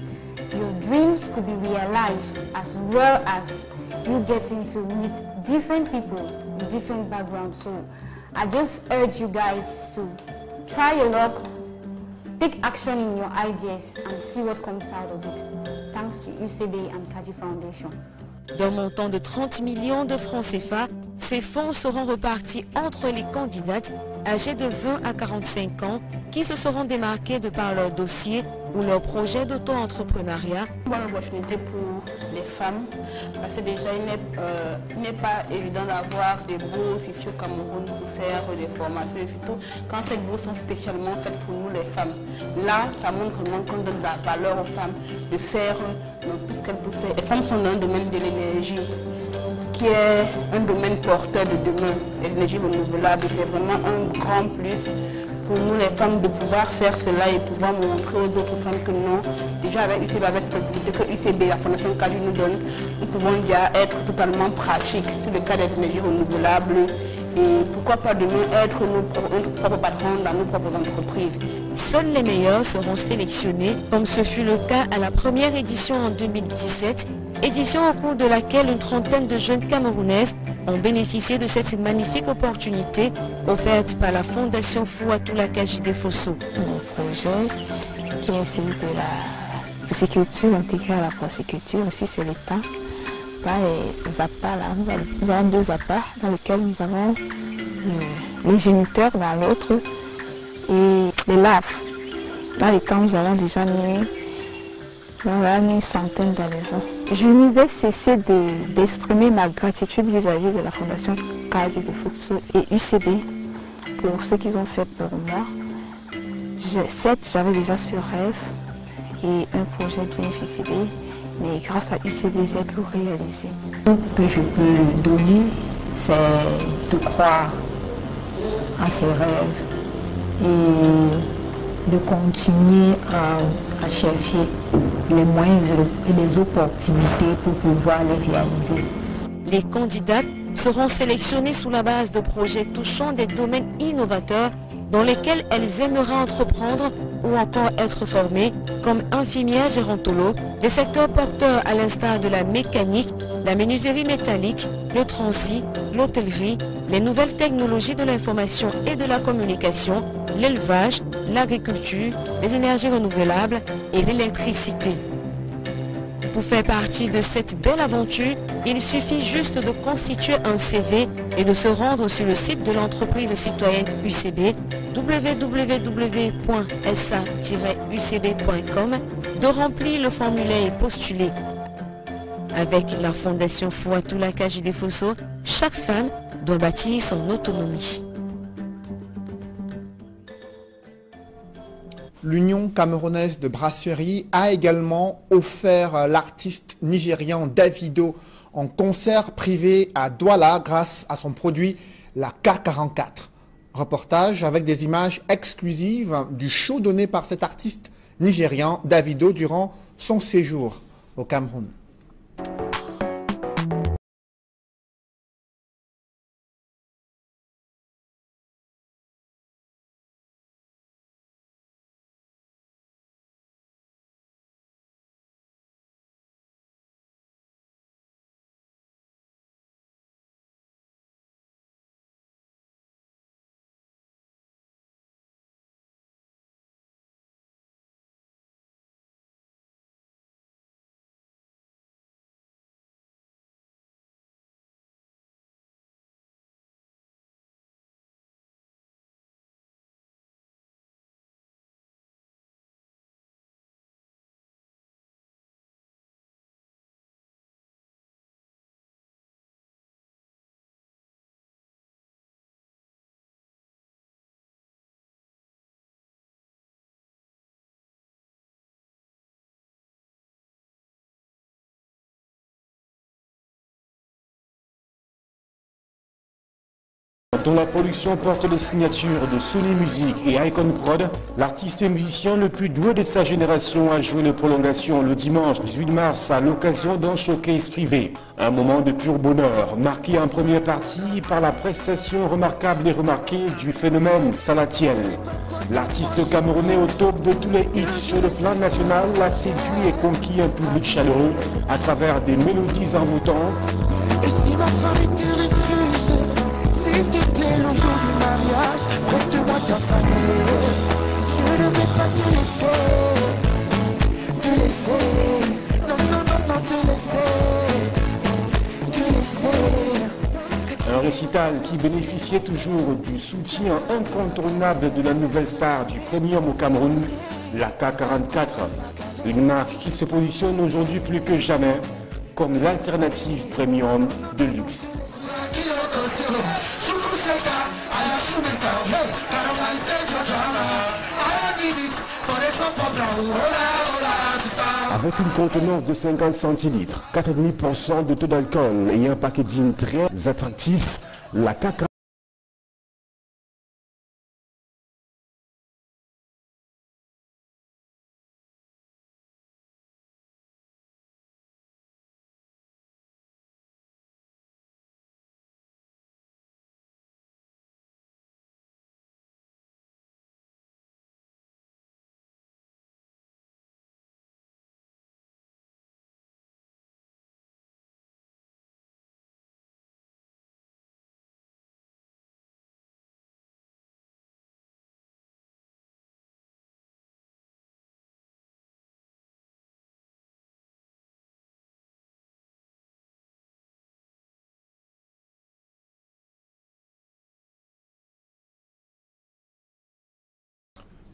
your dreams could be realized as well as you getting to meet different people with different backgrounds. So I just urge you guys to try your luck, take action in your ideas and see what comes out of it. Thanks to UCB and Kadji Foundation. D'un montant de 30 millions de francs CFA, ces fonds seront repartis entre les candidates âgées de 20 à 45 ans qui se seront démarquées de par leur dossier ou leur projet d'auto-entrepreneuriat. Bonne opportunité pour les femmes parce que déjà il n'est pas évident d'avoir des bourses ici au Cameroun pour faire des formations et surtout quand ces bourses sont spécialement faites pour nous les femmes. Là, ça montre vraiment qu'on donne de la valeur aux femmes de faire tout ce qu'elles peuvent faire. Les femmes sont dans le domaine de l'énergie qui est un domaine porteur de demain. L'énergie renouvelable, c'est vraiment un grand plus pour nous les femmes de pouvoir faire cela et pouvoir montrer aux autres femmes que non, déjà avec UCB, avec cette opportunité que UCB, la Fondation Kadji nous donne, nous pouvons déjà être totalement pratiques sur le cas des énergies renouvelables et pourquoi pas demain être notre propre patron dans nos propres entreprises. Seuls les meilleurs seront sélectionnés, comme ce fut le cas à la première édition en 2017, édition au cours de laquelle une trentaine de jeunes Camerounaises ont bénéficié de cette magnifique opportunité offerte par la Fondation Fouatoula Kadji Fosso. Mon projet, qui est celui de la pisciculture intégrée à la porciculture, aussi c'est l'État. Là, les appâts, là, nous avons deux appâts dans lesquels nous avons les géniteurs dans l'autre et les laves. Dans les camps, nous avons déjà mis une centaine d'éléphants. Je ne vais cesser d'exprimer ma gratitude vis-à-vis de la Fondation Kadji Fosso et UCB pour ce qu'ils ont fait pour moi. Certes, j'avais déjà ce rêve et un projet bien ficelé, mais grâce à UCB, j'ai pu réaliser. Ce que je peux donner, c'est de croire à ses rêves et de continuer à chercher les moyens et les opportunités pour pouvoir les réaliser. Les candidates seront sélectionnées sous la base de projets touchant des domaines innovateurs dans lesquels elles aimeraient entreprendre ou encore être formées, comme infirmières gérontologues, les secteurs porteurs à l'instar de la mécanique, la menuiserie métallique, le transit, l'hôtellerie, les nouvelles technologies de l'information et de la communication, l'élevage, l'agriculture, les énergies renouvelables et l'électricité. Pour faire partie de cette belle aventure, il suffit juste de constituer un CV et de se rendre sur le site de l'entreprise citoyenne UCB, www.sa-ucb.com, de remplir le formulaire et postuler. Avec la Fondation Fouatoula Kadji Fosso, chaque femme doit bâtir son autonomie. L'Union camerounaise de brasserie a également offert l'artiste nigérian Davido en concert privé à Douala grâce à son produit la K44. Reportage avec des images exclusives du show donné par cet artiste nigérian Davido durant son séjour au Cameroun. Dont la production porte les signatures de Sony Music et Icon Prod, l'artiste et musicien le plus doué de sa génération a joué les prolongations le dimanche 18 mars à l'occasion d'un showcase privé. Un moment de pur bonheur, marqué en première partie par la prestation remarquable et remarquée du phénomène Salatiel. L'artiste camerounais au top de tous les hits sur le plan national a séduit et conquis un public chaleureux à travers des mélodies envoûtantes. Et si ma famille te refuse, s'il te plaît, le jour du mariage, prête-moi ta famille. Je ne vais pas te laisser, non, non, non, non, te laisser. Un récital qui bénéficiait toujours du soutien incontournable de la nouvelle star du premium au Cameroun, la K44. Une marque qui se positionne aujourd'hui plus que jamais comme l'alternative premium de luxe. Avec une contenance de 50 centilitres, 4,5% de taux d'alcool et un packaging très attractif, la K44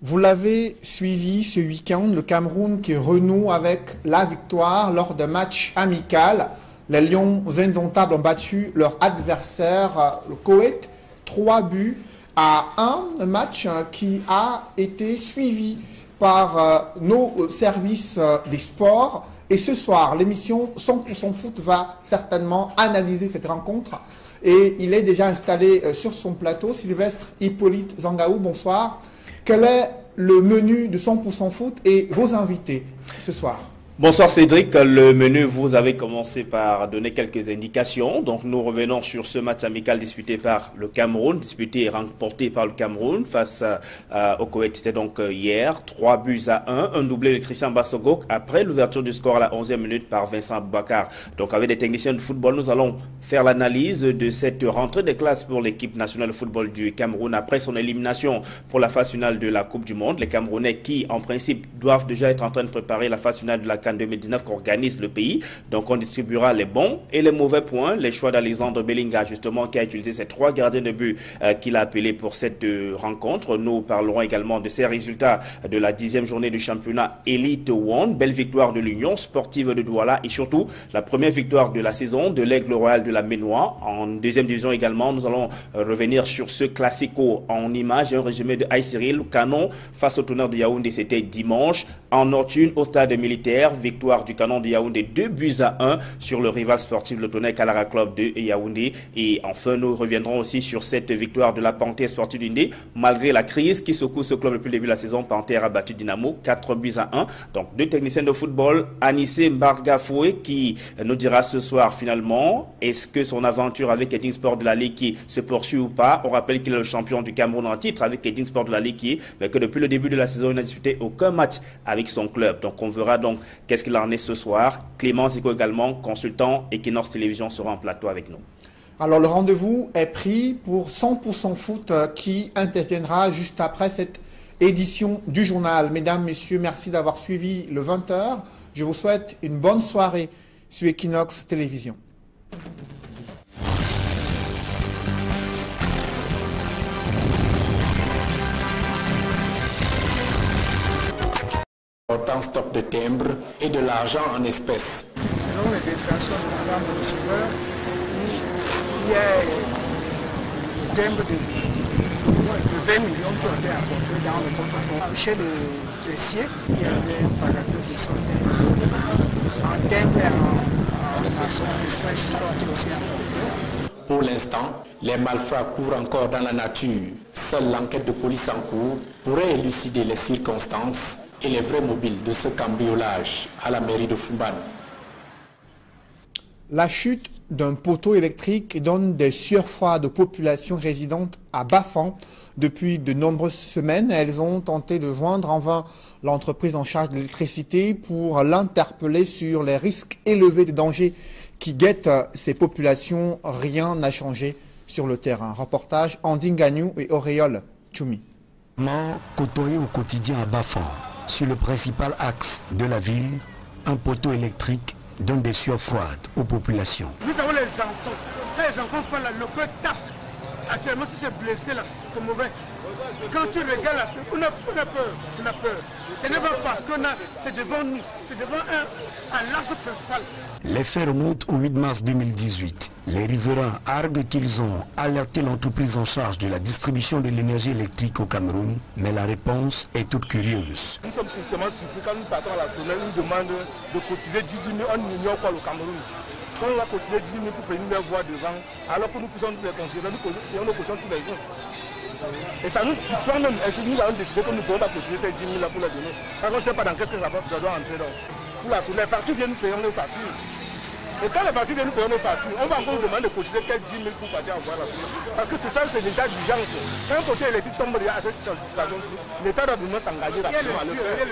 Vous l'avez suivi ce week-end, le Cameroun qui renoue avec la victoire lors d'un match amical. Les Lions indomptables ont battu leur adversaire, le Koweït, 3-1. Un match qui a été suivi par nos services des sports. Et ce soir, l'émission 100% Foot va certainement analyser cette rencontre. Et il est déjà installé sur son plateau, Sylvestre Hippolyte Zangaou, bonsoir. Quel est le menu de 100% Foot et vos invités ce soir? Bonsoir Cédric, le menu, vous avez commencé par donner quelques indications. Donc nous revenons sur ce match amical disputé par le Cameroun, disputé et remporté par le Cameroun face au Koweït. C'était donc hier, 3-1, un doublé de Christian Bassogok après l'ouverture du score à la 11e minute par Vincent Boubacar. Donc avec des techniciens de football, nous allons faire l'analyse de cette rentrée des classes pour l'équipe nationale de football du Cameroun après son élimination pour la phase finale de la Coupe du Monde. Les Camerounais qui, en principe, doivent déjà être en train de préparer la phase finale de la CAN 2019 qu'organise le pays. Donc on distribuera les bons et les mauvais points. Les choix d'Alexandre Bellinga, justement, qui a utilisé ces 3 gardiens de but qu'il a appelés pour cette rencontre. Nous parlerons également de ces résultats de la 10e journée du championnat Elite One. Belle victoire de l'Union sportive de Douala et surtout la première victoire de la saison de l'Aigle Royal de la Ménois. En 2e division également, nous allons revenir sur ce classico en images et un résumé de Aïe-Cyril. Canon face au Tonnerre de Yaoundé, c'était dimanche. En Nord-Une, au stade militaire, victoire du Canon de Yaoundé 2-1 sur le rival sportif le Tonnerre Kalara Club de Yaoundé. Et enfin, nous reviendrons aussi sur cette victoire de la Panthère sportive d'Indé. Malgré la crise qui secoue ce club depuis le début de la saison, Panthère a battu Dynamo 4-1. Donc 2 techniciens de football, Anissé Mbargafoué qui nous dira ce soir finalement, est-ce que son aventure avec Edding Sport de la Ligue qui se poursuit ou pas. On rappelle qu'il est le champion du Cameroun en titre avec Edding Sport de la Ligue mais que depuis le début de la saison, il n'a disputé aucun match avec son club. Donc on verra donc qu'est-ce qu'il en est ce soir. Clément Zico également, consultant Equinox Télévision, sera en plateau avec nous. Alors le rendez-vous est pris pour 100% foot qui interviendra juste après cette édition du journal. Mesdames, messieurs, merci d'avoir suivi le 20h. Je vous souhaite une bonne soirée sur Equinox Télévision. En stock de timbres et de l'argent en espèces. Selon les déclarations de madame le receveur, il y a des timbres de 20 millions qui ont été apportés dans le portefeuille. Chez le caissier, il y avait un paragraphe de son en timbres et en espèces qui ont été aussi apportés. Pour l'instant, les malfrats courent encore dans la nature. Seule l'enquête de police en cours pourrait élucider les circonstances et les vrais mobiles de ce cambriolage à la mairie de Foumban. La chute d'un poteau électrique donne des sueurs froides aux populations résidentes à Bafan. Depuis de nombreuses semaines, elles ont tenté de joindre en vain l'entreprise en charge de l'électricité pour l'interpeller sur les risques élevés de danger qui guettent ces populations. Rien n'a changé sur le terrain. Reportage Andine Gagnou et Auréole Tchoumi. Côtoyé au quotidien à Bafan. Sur le principal axe de la ville, un poteau électrique donne des sueurs froides aux populations. Nous avons les enfants. Quand les enfants parlent, le cœur tape. Actuellement, si c'est blessé là, c'est mauvais. Quand tu regardes là, on a peur. On a peur. Ce n'est pas parce qu'on a, c'est devant nous, c'est devant un large principal. Les faits remontent au 8 mars 2018. Les riverains arguent qu'ils ont alerté l'entreprise en charge de la distribution de l'énergie électrique au Cameroun, mais la réponse est toute curieuse. Nous sommes justement surpris quand nous partons à la semaine, nous demandent de cotiser 10 000, on ignore quoi le Cameroun. Quand on a cotisé 10 000 pour venir voir devant, alors que nous puissions nous les considérer, nous payons nos cautions tous les jours. Et ça nous surprend même. Est-ce que nous avons décidé que nous pouvons pas cotiser ces 10 000 là pour les donner? Parce qu'on ne sait pas dans qu'est-ce que ça doit entrer. Donc. Pour la soulève, les parties viennent nous payer nos factures. Et quand les parties viennent nous payer nos factures, on va encore nous demander de cotiser quelques 10 000 pour partir avoir la soulève. Parce que c'est ça, c'est l'état d'urgence. Quand un côté électrique tombe à cette situation-ci, l'État doit vraiment s'engager rapidement à le faire.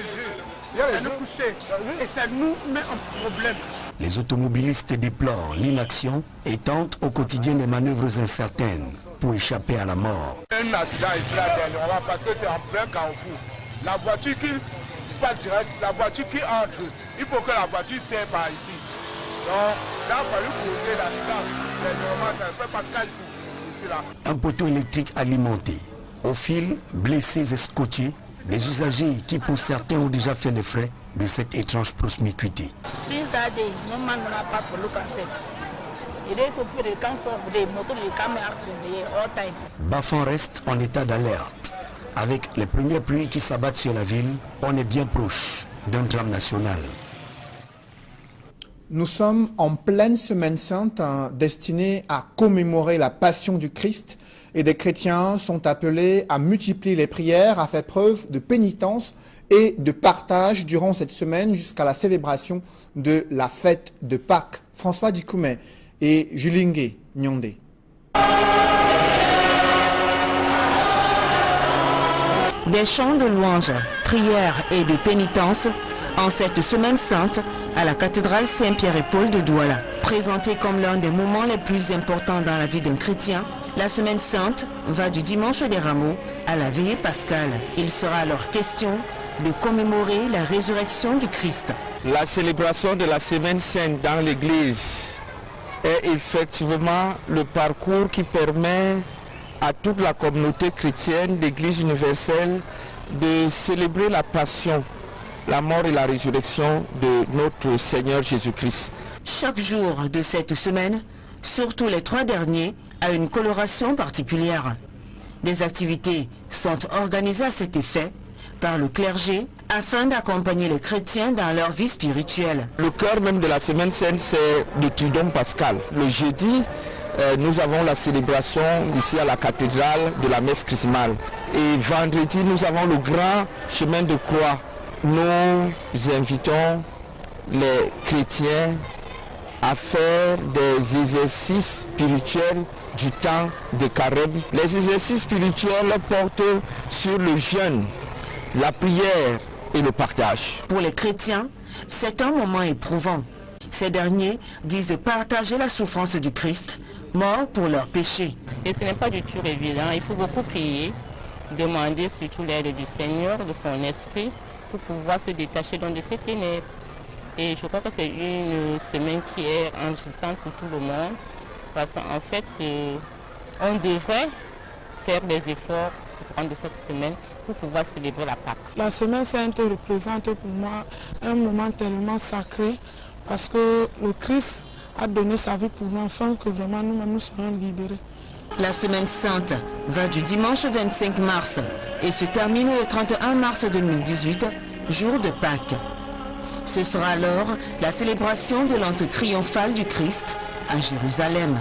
C'est nous coucher et ça nous met en problème. Les automobilistes déplorent l'inaction et tentent au quotidien des manœuvres incertaines pour échapper à la mort. Un accident ici là dernièrement parce que c'est en plein carrefour. La voiture qui passe direct, la voiture qui entre, il faut que la voiture serre par ici. Donc, ça a fallu causer l'accident. Dernièrement, ça ne fait pas 4 jours ici là. Un poteau électrique alimenté, au fil, blessés et scotchés, des usagers qui pour certains ont déjà fait les frais de cette étrange promiscuité. Bafan reste en état d'alerte. Avec les premières pluies qui s'abattent sur la ville, on est bien proche d'un drame national. Nous sommes en pleine semaine sainte destinée à commémorer la passion du Christ et des chrétiens sont appelés à multiplier les prières, à faire preuve de pénitence et de partage durant cette semaine jusqu'à la célébration de la fête de Pâques. François Dikoumé et Julingue Nyondé. Des chants de louanges, prières et de pénitence en cette semaine sainte à la cathédrale Saint-Pierre et Paul de Douala. Présentée comme l'un des moments les plus importants dans la vie d'un chrétien, la semaine sainte va du dimanche des Rameaux à la veillée pascale. Il sera alors question de commémorer la résurrection du Christ. La célébration de la Semaine Sainte dans l'Église est effectivement le parcours qui permet à toute la communauté chrétienne d'Église universelle de célébrer la passion, la mort et la résurrection de notre Seigneur Jésus-Christ. Chaque jour de cette semaine, surtout les 3 derniers, a une coloration particulière. Des activités sont organisées à cet effet par le clergé afin d'accompagner les chrétiens dans leur vie spirituelle. Le cœur même de la Semaine Sainte, c'est le Tridome pascal. Le jeudi, nous avons la célébration ici à la cathédrale de la messe chrismale. Et vendredi, nous avons le grand chemin de croix. Nous invitons les chrétiens à faire des exercices spirituels du temps de carême. Les exercices spirituels portent sur le jeûne, la prière et le partage. Pour les chrétiens, c'est un moment éprouvant. Ces derniers disent de partager la souffrance du Christ, mort pour leurs péchés. Et ce n'est pas du tout évident. Il faut beaucoup prier, demander surtout l'aide du Seigneur, de son esprit, pour pouvoir se détacher de ces ténèbres. Et je crois que c'est une semaine qui est enrichissante pour tout le monde. Parce qu'en fait, on devrait faire des efforts pour prendre cette semaine pour pouvoir célébrer la Pâque. La Semaine Sainte représente pour moi un moment tellement sacré parce que le Christ a donné sa vie pour nous afin que vraiment nous soyons libérés. La Semaine Sainte va du dimanche 25 mars et se termine le 31 mars 2018, jour de Pâques. Ce sera alors la célébration de l'entrée triomphale du Christ à Jérusalem.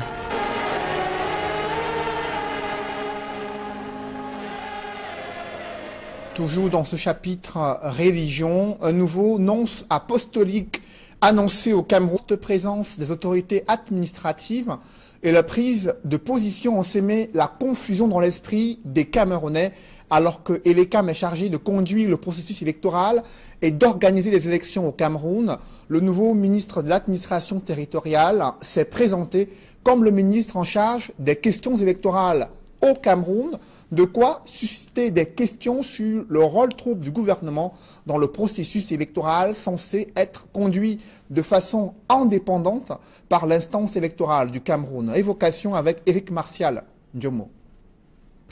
Toujours dans ce chapitre religion, un nouveau nonce apostolique annoncé au Cameroun. La présence des autorités administratives et la prise de position ont sémé la confusion dans l'esprit des Camerounais alors que Elekam est chargé de conduire le processus électoral et d'organiser les élections au Cameroun. Le nouveau ministre de l'administration territoriale s'est présenté comme le ministre en charge des questions électorales au Cameroun, de quoi susciter des questions sur le rôle trouble du gouvernement dans le processus électoral censé être conduit de façon indépendante par l'instance électorale du Cameroun. Évocation avec Éric Martial Ndjomo.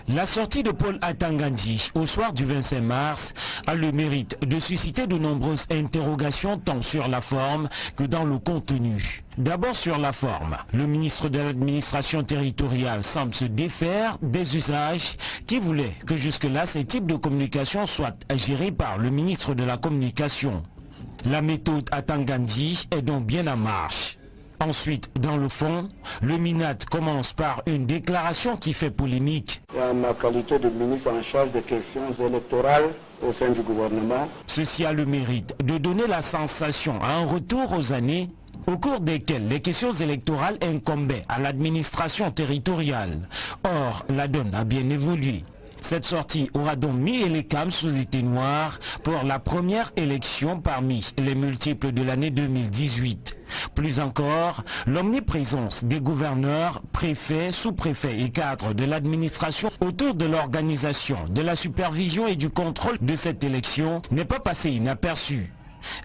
La sortie de Paul Atangandi au soir du 25 mars a le mérite de susciter de nombreuses interrogations tant sur la forme que dans le contenu. D'abord sur la forme, le ministre de l'administration territoriale semble se défaire des usages qui voulaient que jusque-là ces types de communication soient gérés par le ministre de la communication. La méthode Atangandi est donc bien en marche. Ensuite, dans le fond, le MINAT commence par une déclaration qui fait polémique. En ma qualité de ministre en charge des questions électorales au sein du gouvernement. Ceci a le mérite de donner la sensation à un retour aux années au cours desquelles les questions électorales incombaient à l'administration territoriale. Or, la donne a bien évolué. Cette sortie aura donc mis Elekam sous été noir pour la première élection parmi les multiples de l'année 2018. Plus encore, l'omniprésence des gouverneurs, préfets, sous-préfets et cadres de l'administration autour de l'organisation, de la supervision et du contrôle de cette élection n'est pas passé inaperçu.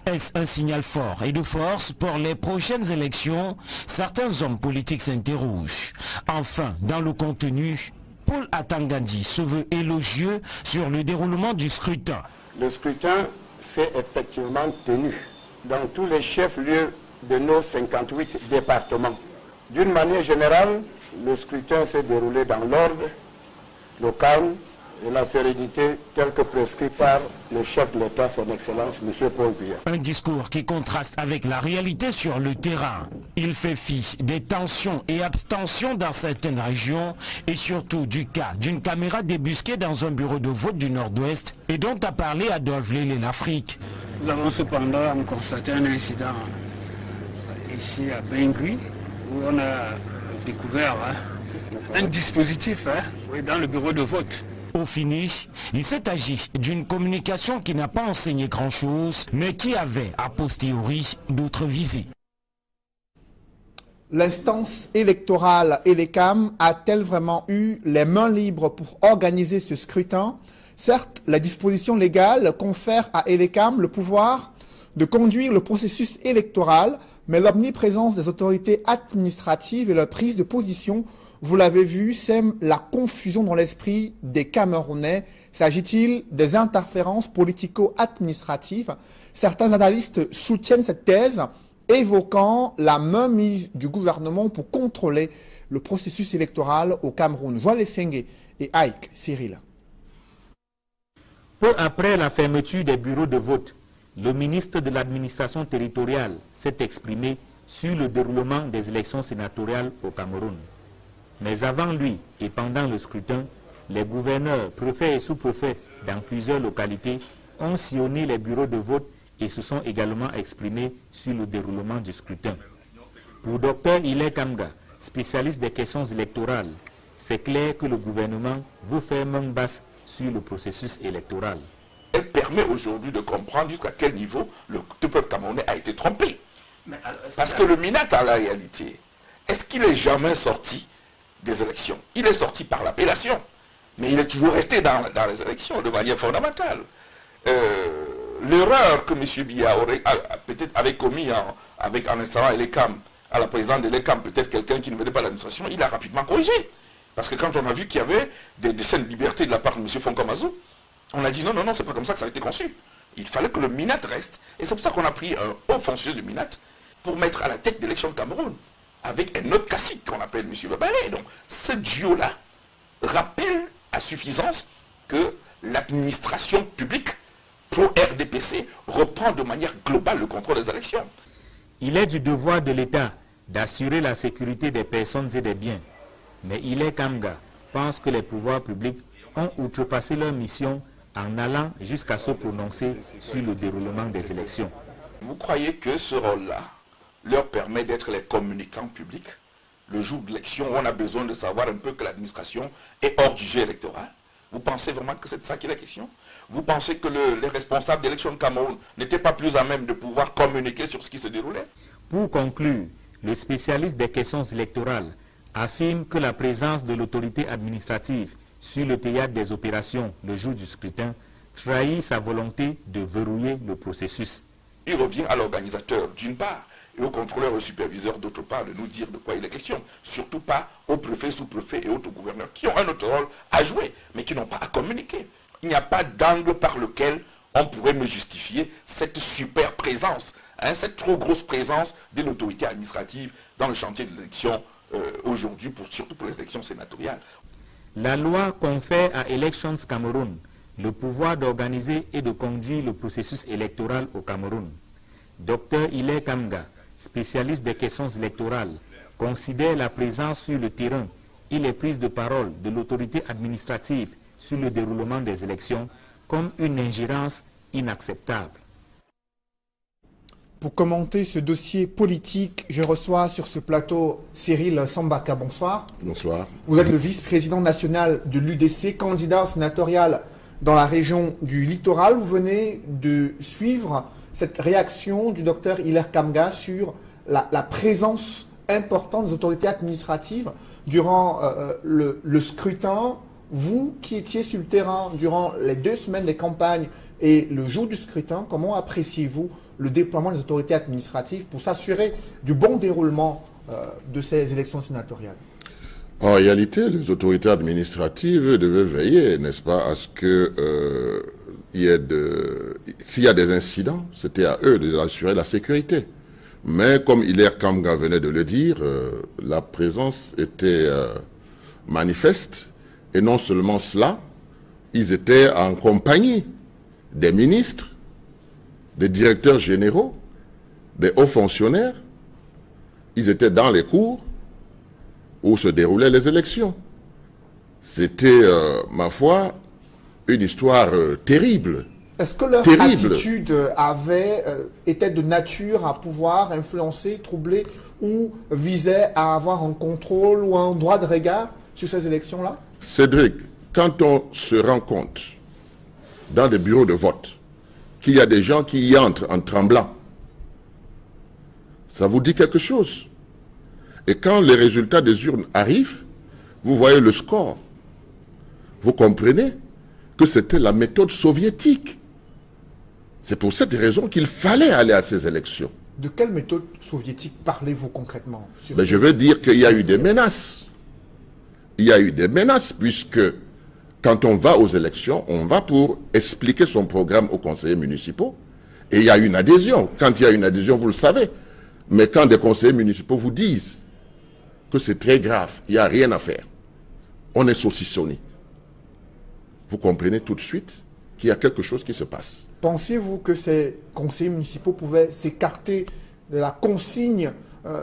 Est-ce un signal fort et de force pour les prochaines élections? Certains hommes politiques s'interrogent. Enfin, dans le contenu, Paul Atangandi se veut élogieux sur le déroulement du scrutin. Le scrutin s'est effectivement tenu dans tous les chefs-lieux de nos 58 départements. D'une manière générale, le scrutin s'est déroulé dans l'ordre, le calme et la sérénité telle que prescrit par le chef de l'État, son Excellence, M. Paul Biya. Un discours qui contraste avec la réalité sur le terrain. Il fait fi des tensions et abstentions dans certaines régions et surtout du cas d'une caméra débusquée dans un bureau de vote du Nord-Ouest et dont a parlé Adolphe Lélé l'Afrique. Nous avons cependant constaté un incident ici à Bengui où on a découvert un dispositif dans le bureau de vote. Au finish, il s'est agi d'une communication qui n'a pas enseigné grand-chose, mais qui avait, a posteriori, d'autres visées. L'instance électorale Elekam a-t-elle vraiment eu les mains libres pour organiser ce scrutin? Certes, la disposition légale confère à Elekam le pouvoir de conduire le processus électoral, mais l'omniprésence des autorités administratives et leur prise de position, vous l'avez vu, sème la confusion dans l'esprit des Camerounais. S'agit-il des interférences politico-administratives? Certains analystes soutiennent cette thèse, évoquant la mainmise du gouvernement pour contrôler le processus électoral au Cameroun. Joël Sengue et Ike Cyril. Peu après la fermeture des bureaux de vote, le ministre de l'administration territoriale s'est exprimé sur le déroulement des élections sénatoriales au Cameroun. Mais avant lui et pendant le scrutin, les gouverneurs, préfets et sous-préfets dans plusieurs localités ont sillonné les bureaux de vote et se sont également exprimés sur le déroulement du scrutin. Pour Dr Hilaire Kamga, spécialiste des questions électorales, c'est clair que le gouvernement veut faire main basse sur le processus électoral. Elle permet aujourd'hui de comprendre jusqu'à quel niveau le peuple camerounais a été trompé. Parce que le MINAT, en la réalité, est-ce qu'il est jamais sorti des élections? Il est sorti par l'appellation, mais il est toujours resté dans les élections de manière fondamentale. L'erreur que M. Biya peut-être avait commis en installant l'ECAM, à la présidente de l'ECAM, peut-être quelqu'un qui ne venait pas de l'administration, il a rapidement corrigé. Parce que quand on a vu qu'il y avait des scènes de liberté de la part de M. Fonkamazou, on a dit non, c'est pas comme ça que ça a été conçu. Il fallait que le MINAT reste. Et c'est pour ça qu'on a pris un haut fonctionnaire du MINAT pour mettre à la tête d'élection de Cameroun, avec un autre cacique qu'on appelle M. Babalé. Donc ce duo-là rappelle à suffisance que l'administration publique pro-RDPC reprend de manière globale le contrôle des élections. Il est du devoir de l'État d'assurer la sécurité des personnes et des biens. Mais Hilaire Kamga pense que les pouvoirs publics ont outrepassé leur mission en allant jusqu'à se prononcer sur le déroulement des élections. Vous croyez que ce rôle-là leur permet d'être les communicants publics le jour de l'élection où on a besoin de savoir un peu que l'administration est hors du jeu électoral? Vous pensez vraiment que c'est de ça qu'il est la question? Vous pensez que les responsables d'élection de Cameroun n'étaient pas plus à même de pouvoir communiquer sur ce qui se déroulait? Pour conclure, le spécialiste des questions électorales affirme que la présence de l'autorité administrative sur le théâtre des opérations le jour du scrutin trahit sa volonté de verrouiller le processus. Il revient à l'organisateur d'une part et au contrôleur et au superviseur d'autre part de nous dire de quoi il est question. Surtout pas aux préfets, sous-préfets et autres gouverneurs qui ont un autre rôle à jouer mais qui n'ont pas à communiquer. Il n'y a pas d'angle par lequel on pourrait me justifier cette super présence, cette trop grosse présence de l'autorité administrative dans le chantier de l'élection aujourd'hui, surtout pour les élections sénatoriales. La loi confère à Elections Cameroun le pouvoir d'organiser et de conduire le processus électoral au Cameroun. Dr Hilaire Kamga, spécialiste des questions électorales, considère la présence sur le terrain et les prises de parole de l'autorité administrative sur le déroulement des élections comme une ingérence inacceptable. Pour commenter ce dossier politique, je reçois sur ce plateau Cyril Sambaka. Bonsoir. Bonsoir. Vous êtes le vice-président national de l'UDC, candidat sénatorial dans la région du littoral. Vous venez de suivre cette réaction du docteur Hilaire Kamga sur la présence importante des autorités administratives durant le scrutin. Vous qui étiez sur le terrain durant les 2 semaines des campagnes et le jour du scrutin, comment appréciez-vous le déploiement des autorités administratives pour s'assurer du bon déroulement de ces élections sénatoriales? En réalité, les autorités administratives devaient veiller, n'est-ce pas, à ce que s'il y a des incidents, c'était à eux d'assurer la sécurité. Mais comme Hilaire Kamga venait de le dire, la présence était manifeste. Et non seulement cela, ils étaient en compagnie des ministres, des directeurs généraux, des hauts fonctionnaires. Ils étaient dans les cours où se déroulaient les élections. C'était, ma foi, une histoire terrible. Est-ce que leur attitude était de nature à pouvoir influencer, troubler ou visait à avoir un contrôle ou un droit de regard sur ces élections-là? Cédric, quand on se rend compte dans des bureaux de vote qu'il y a des gens qui y entrent en tremblant, ça vous dit quelque chose. Et quand les résultats des urnes arrivent, vous voyez le score. Vous comprenez que c'était la méthode soviétique. C'est pour cette raison qu'il fallait aller à ces élections. De quelle méthode soviétique parlez-vous concrètement? Je veux dire qu'il y a eu des menaces. Il y a eu des menaces puisque quand on va aux élections, on va pour expliquer son programme aux conseillers municipaux et il y a une adhésion. Quand il y a une adhésion, vous le savez. Mais quand des conseillers municipaux vous disent que c'est très grave, il n'y a rien à faire, on est saucissonné. Vous comprenez tout de suite qu'il y a quelque chose qui se passe. Pensiez-vous que ces conseillers municipaux pouvaient s'écarter de la consigne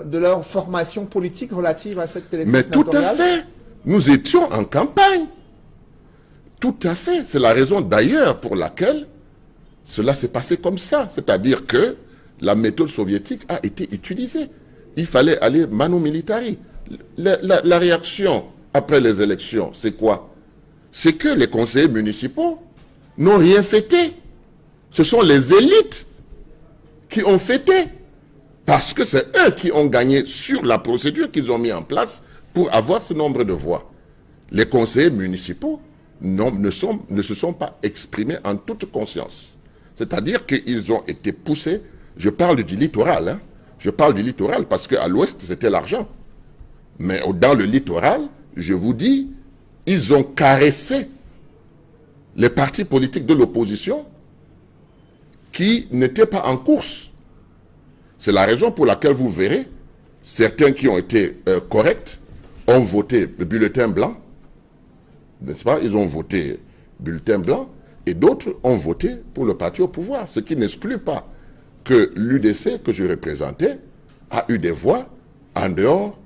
de leur formation politique relative à cette élection sénatoriale? Mais tout à fait. Nous étions en campagne. Tout à fait. C'est la raison d'ailleurs pour laquelle cela s'est passé comme ça. C'est-à-dire que la méthode soviétique a été utilisée. Il fallait aller manu militari. La réaction après les élections, c'est quoi? C'est que les conseillers municipaux n'ont rien fêté. Ce sont les élites qui ont fêté. Parce que c'est eux qui ont gagné sur la procédure qu'ils ont mis en place pour avoir ce nombre de voix. Les conseillers municipaux ne se sont pas exprimés en toute conscience. C'est-à-dire qu'ils ont été poussés. Je parle du littoral. Hein. Je parle du littoral parce qu'à l'ouest, c'était l'argent. Mais dans le littoral, je vous dis, ils ont caressé les partis politiques de l'opposition qui n'étaient pas en course. C'est la raison pour laquelle vous verrez, certains qui ont été corrects ont voté le bulletin blanc, n'est-ce pas? Ils ont voté bulletin blanc et d'autres ont voté pour le parti au pouvoir, ce qui n'exclut pas que l'UDC que je représentais a eu des voix en dehors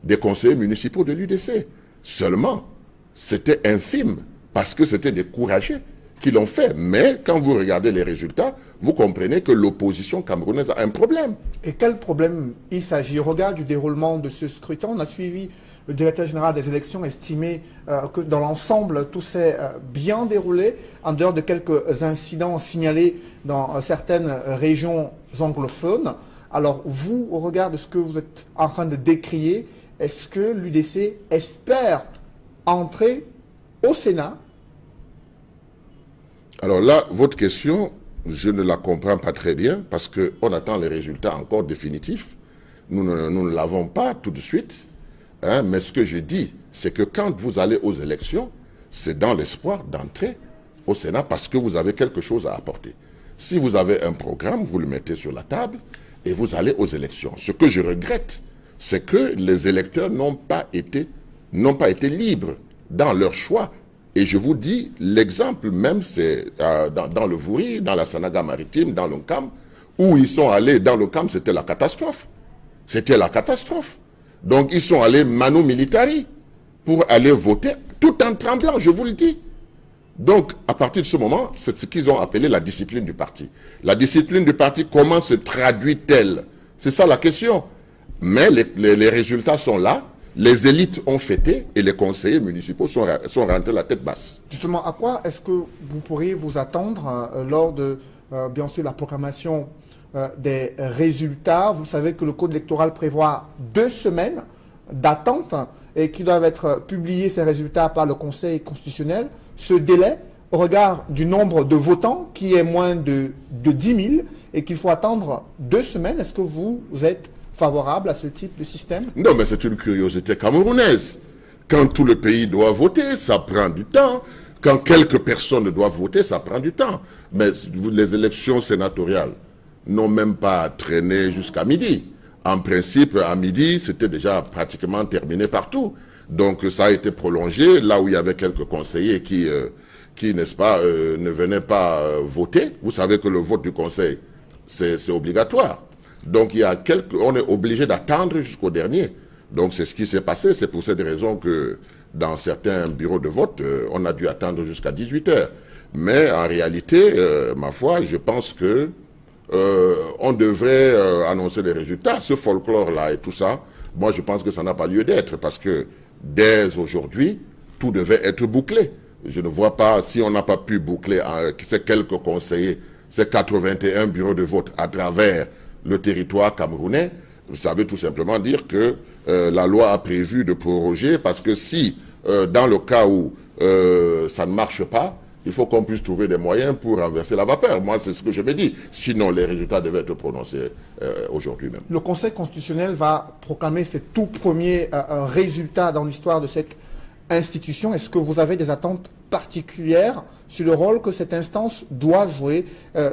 des conseillers municipaux de l'UDC. Seulement, c'était infime parce que c'était des courageux qui l'ont fait. Mais quand vous regardez les résultats, vous comprenez que l'opposition camerounaise a un problème. Et quel problème il s'agit? Au regard du déroulement de ce scrutin, on a suivi le directeur général des élections estimé que dans l'ensemble, tout s'est bien déroulé, en dehors de quelques incidents signalés dans certaines régions anglophones. Alors vous, au regard de ce que vous êtes en train de décrier, est-ce que l'UDC espère entrer au Sénat? Alors là, votre question, je ne la comprends pas très bien parce qu'on attend les résultats encore définitifs. Nous ne l'avons pas tout de suite. Hein, mais ce que je dis, c'est que quand vous allez aux élections, c'est dans l'espoir d'entrer au Sénat parce que vous avez quelque chose à apporter. Si vous avez un programme, vous le mettez sur la table et vous allez aux élections. Ce que je regrette, c'est que les électeurs n'ont pas été libres dans leur choix. Et je vous dis, l'exemple même, c'est dans le Vouri, dans la Sanaga maritime, dans l'Oncam, où ils sont allés, dans l'Oncam, c'était la catastrophe. C'était la catastrophe. Donc, ils sont allés manu militari pour aller voter, tout en tremblant, je vous le dis. Donc, à partir de ce moment, c'est ce qu'ils ont appelé la discipline du parti. La discipline du parti, comment se traduit-elle? C'est ça la question. Mais les résultats sont là. Les élites ont fêté et les conseillers municipaux sont rentrés la tête basse. Justement, à quoi est-ce que vous pourriez vous attendre lors de, bien sûr, la proclamation des résultats? Vous savez que le code électoral prévoit 2 semaines d'attente et qui doivent être publiés, ces résultats, par le Conseil constitutionnel. Ce délai, au regard du nombre de votants, qui est moins de 10 000, et qu'il faut attendre 2 semaines, est-ce que vous êtes favorable à ce type de système? Non, mais c'est une curiosité camerounaise. Quand tout le pays doit voter, ça prend du temps. Quand quelques personnes doivent voter, ça prend du temps. Mais les élections sénatoriales n'ont même pas traîné jusqu'à midi. En principe, à midi, c'était déjà pratiquement terminé partout. Donc ça a été prolongé, là où il y avait quelques conseillers qui n'est-ce pas, ne venaient pas voter. Vous savez que le vote du conseil, c'est obligatoire. Donc on est obligé d'attendre jusqu'au dernier. Donc c'est ce qui s'est passé. C'est pour cette raison que dans certains bureaux de vote, on a dû attendre jusqu'à 18 h. Mais en réalité, ma foi, je pense que on devrait annoncer les résultats. Ce folklore-là et tout ça, moi je pense que ça n'a pas lieu d'être parce que dès aujourd'hui, tout devait être bouclé. Je ne vois pas, si on n'a pas pu boucler ces quelques conseillers, ces 81 bureaux de vote à travers le territoire camerounais, ça veut tout simplement dire que la loi a prévu de proroger parce que si, dans le cas où ça ne marche pas, il faut qu'on puisse trouver des moyens pour renverser la vapeur. Moi, c'est ce que je me dis. Sinon, les résultats devaient être prononcés aujourd'hui même. Le Conseil constitutionnel va proclamer ses tout premiers résultats dans l'histoire de cette institution. Est-ce que vous avez des attentes particulières sur le rôle que cette instance doit jouer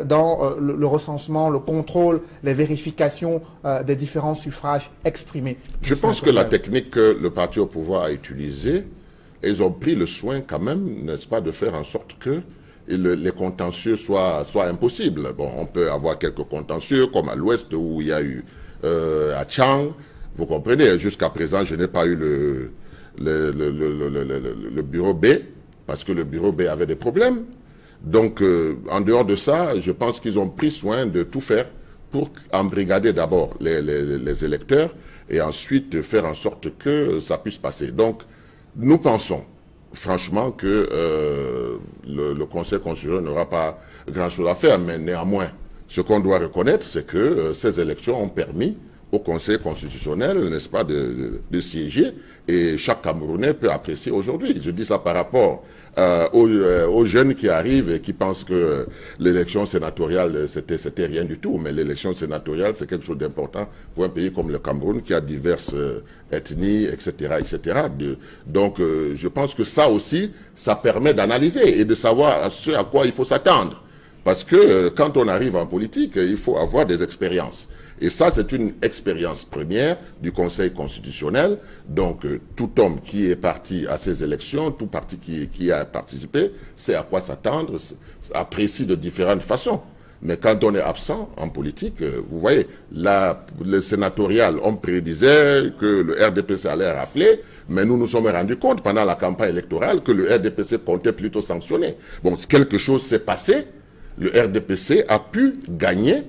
dans le recensement, le contrôle, les vérifications des différents suffrages exprimés? Je pense que la technique que le parti au pouvoir a utilisée, ils ont pris le soin quand même, n'est-ce pas, de faire en sorte que les contentieux soient impossibles. Bon, on peut avoir quelques contentieux, comme à l'ouest où il y a eu à Tchang. Vous comprenez, jusqu'à présent, je n'ai pas eu le bureau B, parce que le bureau B avait des problèmes. Donc, en dehors de ça, je pense qu'ils ont pris soin de tout faire pour embrigader d'abord les électeurs et ensuite faire en sorte que ça puisse passer. Donc, nous pensons franchement que le Conseil constitutionnel n'aura pas grand-chose à faire, mais néanmoins, ce qu'on doit reconnaître, c'est que ces élections ont permis au Conseil constitutionnel, n'est-ce pas, de siéger, et chaque Camerounais peut apprécier aujourd'hui. Je dis ça par rapport aux jeunes qui arrivent et qui pensent que l'élection sénatoriale, c'était rien du tout. Mais l'élection sénatoriale, c'est quelque chose d'important pour un pays comme le Cameroun, qui a diverses ethnies, etc., etc. Donc, je pense que ça aussi, ça permet d'analyser et de savoir ce à quoi il faut s'attendre. Parce que quand on arrive en politique, il faut avoir des expériences. Et ça, c'est une expérience première du Conseil constitutionnel. Donc, tout homme qui est parti à ces élections, tout parti qui a participé, sait à quoi s'attendre, apprécie de différentes façons. Mais quand on est absent en politique, vous voyez, le sénatorial, on prédisait que le RDPC allait rafler, mais nous nous sommes rendus compte pendant la campagne électorale que le RDPC comptait plutôt sanctionner. Bon, quelque chose s'est passé, le RDPC a pu gagner.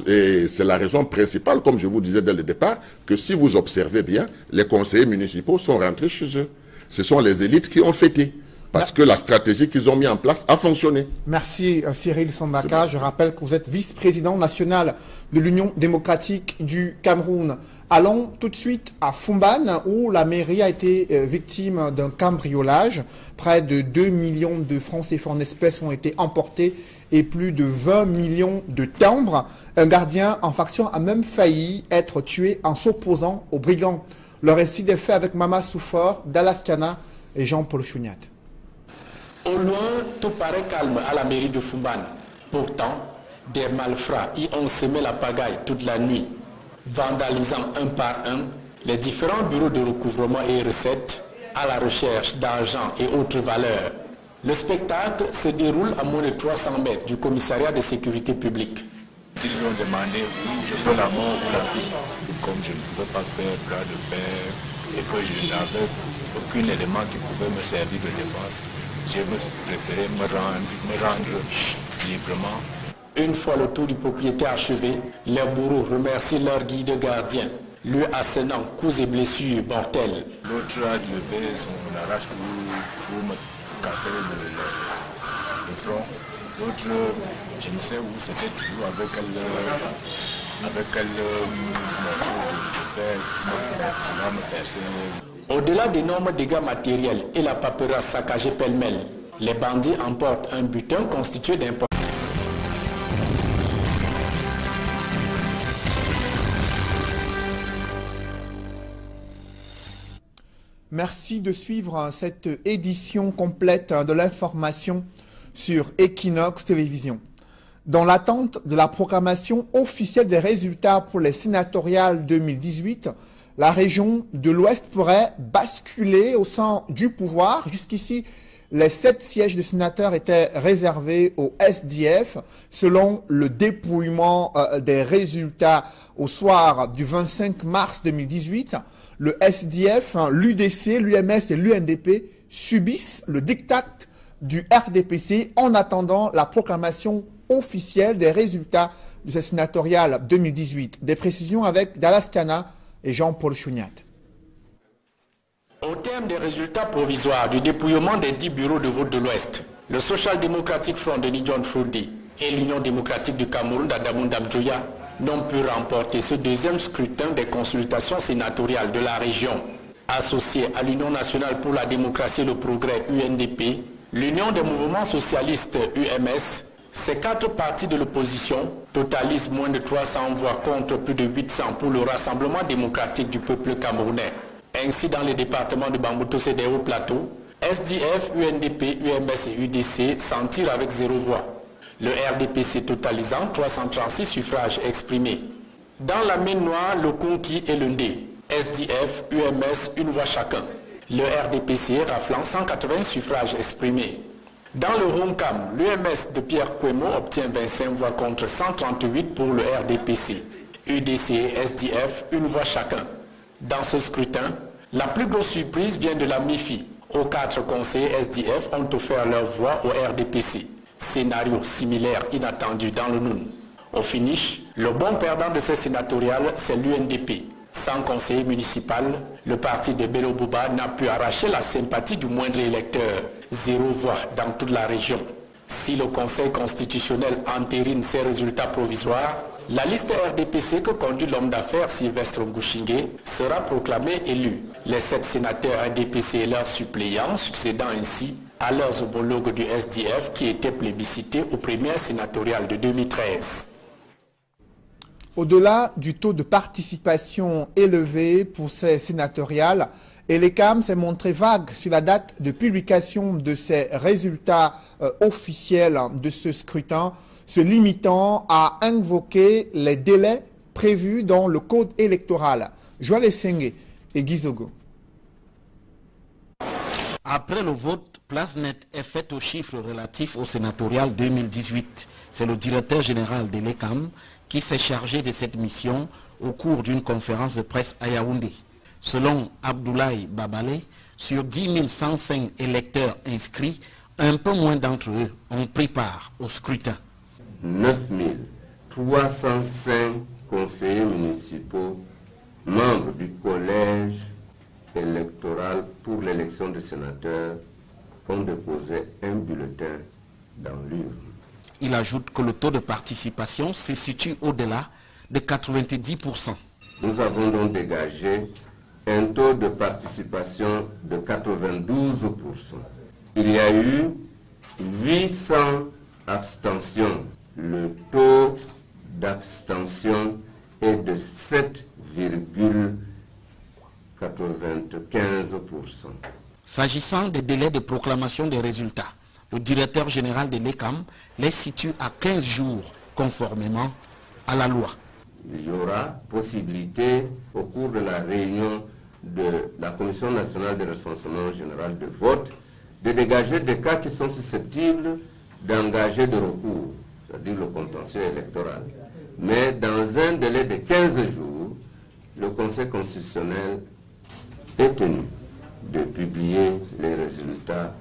Et c'est la raison principale, comme je vous disais dès le départ, que si vous observez bien, les conseillers municipaux sont rentrés chez eux. Ce sont les élites qui ont fêté, parce que la stratégie qu'ils ont mis en place a fonctionné. Merci Cyril Sambaka. Je rappelle que vous êtes vice-président national de l'Union démocratique du Cameroun. Allons tout de suite à Fumban, où la mairie a été victime d'un cambriolage. Près de 2 millions de francs CFA en espèces ont été emportés et plus de 20 millions de timbres. Un gardien en faction a même failli être tué en s'opposant aux brigands. Le récit des faits avec Mama Soufor, Dallas Kana et Jean-Paul Chouniat. Au loin, tout paraît calme à la mairie de Fumban. Pourtant, des malfrats y ont semé la pagaille toute la nuit, vandalisant un par un les différents bureaux de recouvrement et recettes à la recherche d'argent et autres valeurs. Le spectacle se déroule à moins de 300 mètres du commissariat de sécurité publique. Ils ont demandé oui, je veux la mort ou la vie. Comme je ne pouvais pas faire bras de fer et que je n'avais aucun élément qui pouvait me servir de défense, j'ai préféré me rendre librement. Une fois le tour du propriétaire achevé, les bourreaux remercient leur guide gardien, lui assénant coups et blessures mortelles. L'autre a levé son arrache pour me casser le front. L'autre, je ne sais où, c'était toujours avec quel morceau de fer. Au-delà d'énormes dégâts matériels et la paperasse saccagée pêle-mêle, les bandits emportent un butin constitué d'importants. Merci de suivre cette édition complète de l'information sur Equinox Télévision. Dans l'attente de la proclamation officielle des résultats pour les sénatoriales 2018, la région de l'Ouest pourrait basculer au sein du pouvoir. Jusqu'ici, les 7 sièges de sénateurs étaient réservés au SDF. Selon le dépouillement des résultats au soir du 25 mars 2018, le SDF, l'UDC, l'UMS et l'UNDP subissent le diktat du RDPC en attendant la proclamation officielle des résultats de ces sénatoriales 2018. Des précisions avec Dallas Kana et Jean-Paul Chouniat. Au terme des résultats provisoires du dépouillement des 10 bureaux de vote de l'Ouest, le Social Democratic Front de John Frundi et l'Union démocratique du Cameroun d'Addaboun Dam-Djoya n'ont pu remporter ce deuxième scrutin des consultations sénatoriales de la région. Associé à l'Union nationale pour la démocratie et le progrès UNDP, L'Union des mouvements socialistes UMS, ces 4 partis de l'opposition totalisent moins de 300 voix contre plus de 800 pour le Rassemblement démocratique du peuple camerounais. Ainsi, dans les départements de Bambuto et des Hauts-Plateaux, SDF, UNDP, UMS et UDC s'en tirent avec 0 voix. Le RDPC totalisant 336 suffrages exprimés. Dans la mine noire, le Konki et le Ndé, SDF, UMS, 1 voix chacun. Le RDPC raflant 180 suffrages exprimés. Dans le Romcam, l'UMS de Pierre Kouemo obtient 25 voix contre 138 pour le RDPC. UDC et SDF, 1 voix chacun. Dans ce scrutin, la plus grosse surprise vient de la MIFI. Aux 4 conseillers SDF ont offert leur voix au RDPC. Scénario similaire inattendu dans le Noun. Au finish, le bon perdant de ces sénatoriales, c'est l'UNDP. Sans conseiller municipal, le parti de Bello Bouba n'a pu arracher la sympathie du moindre électeur. 0 voix dans toute la région. Si le Conseil constitutionnel entérine ces résultats provisoires, la liste RDPC que conduit l'homme d'affaires Sylvestre Ngouchingué sera proclamée élue. Les 7 sénateurs RDPC et leurs suppléants succédant ainsi à leurs homologues du SDF qui étaient plébiscités aux premières sénatoriales de 2013. Au-delà du taux de participation élevé pour ces sénatoriales, Elecam s'est montré vague sur la date de publication de ces résultats officiels de ce scrutin, se limitant à invoquer les délais prévus dans le code électoral. Joël Essenge et Gizogo. Après le vote, place nette est faite aux chiffres relatifs au sénatorial 2018. C'est le directeur général de l'ECAM qui s'est chargé de cette mission au cours d'une conférence de presse à Yaoundé. Selon Abdoulaye Babale, sur 10 105 électeurs inscrits, un peu moins d'entre eux ont pris part au scrutin. 9 305 conseillers municipaux, membres du collège électoral pour l'élection des sénateurs, ont déposé un bulletin dans l'urne. Il ajoute que le taux de participation se situe au-delà de 90%. Nous avons donc dégagé un taux de participation de 92%. Il y a eu 800 abstentions. Le taux d'abstention est de 7,95%. S'agissant des délais de proclamation des résultats, le directeur général de l'ECAM les situe à 15 jours conformément à la loi. Il y aura possibilité au cours de la réunion de la Commission nationale de recensement général de vote de dégager des cas qui sont susceptibles d'engager de recours, c'est-à-dire le contentieux électoral. Mais dans un délai de 15 jours, le Conseil constitutionnel est tenu de publier les résultats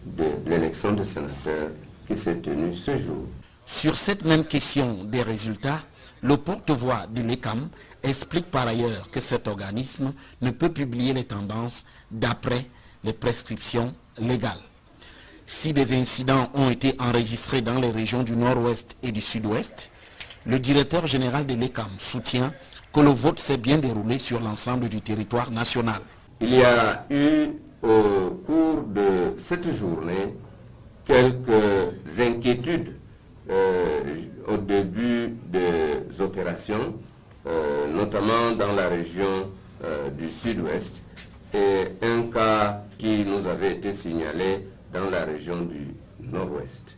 de l'élection des sénateurs qui s'est tenue ce jour. Sur cette même question des résultats, le porte-voix de l'ECAM explique par ailleurs que cet organisme ne peut publier les tendances d'après les prescriptions légales. Si des incidents ont été enregistrés dans les régions du Nord-Ouest et du Sud-Ouest, le directeur général de l'ECAM soutient que le vote s'est bien déroulé sur l'ensemble du territoire national. Il y a eu au cours de cette journée quelques inquiétudes au début des opérations, notamment dans la région du Sud-Ouest, et un cas qui nous avait été signalé dans la région du Nord-Ouest.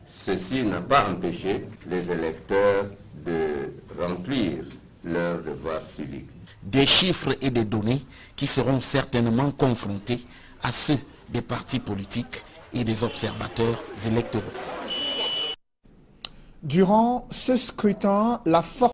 Ceci n'a pas empêché les électeurs de remplir leur devoir civique. Des chiffres et des données qui seront certainement confrontés à ceux des partis politiques et des observateurs électoraux. Durant ce scrutin, la force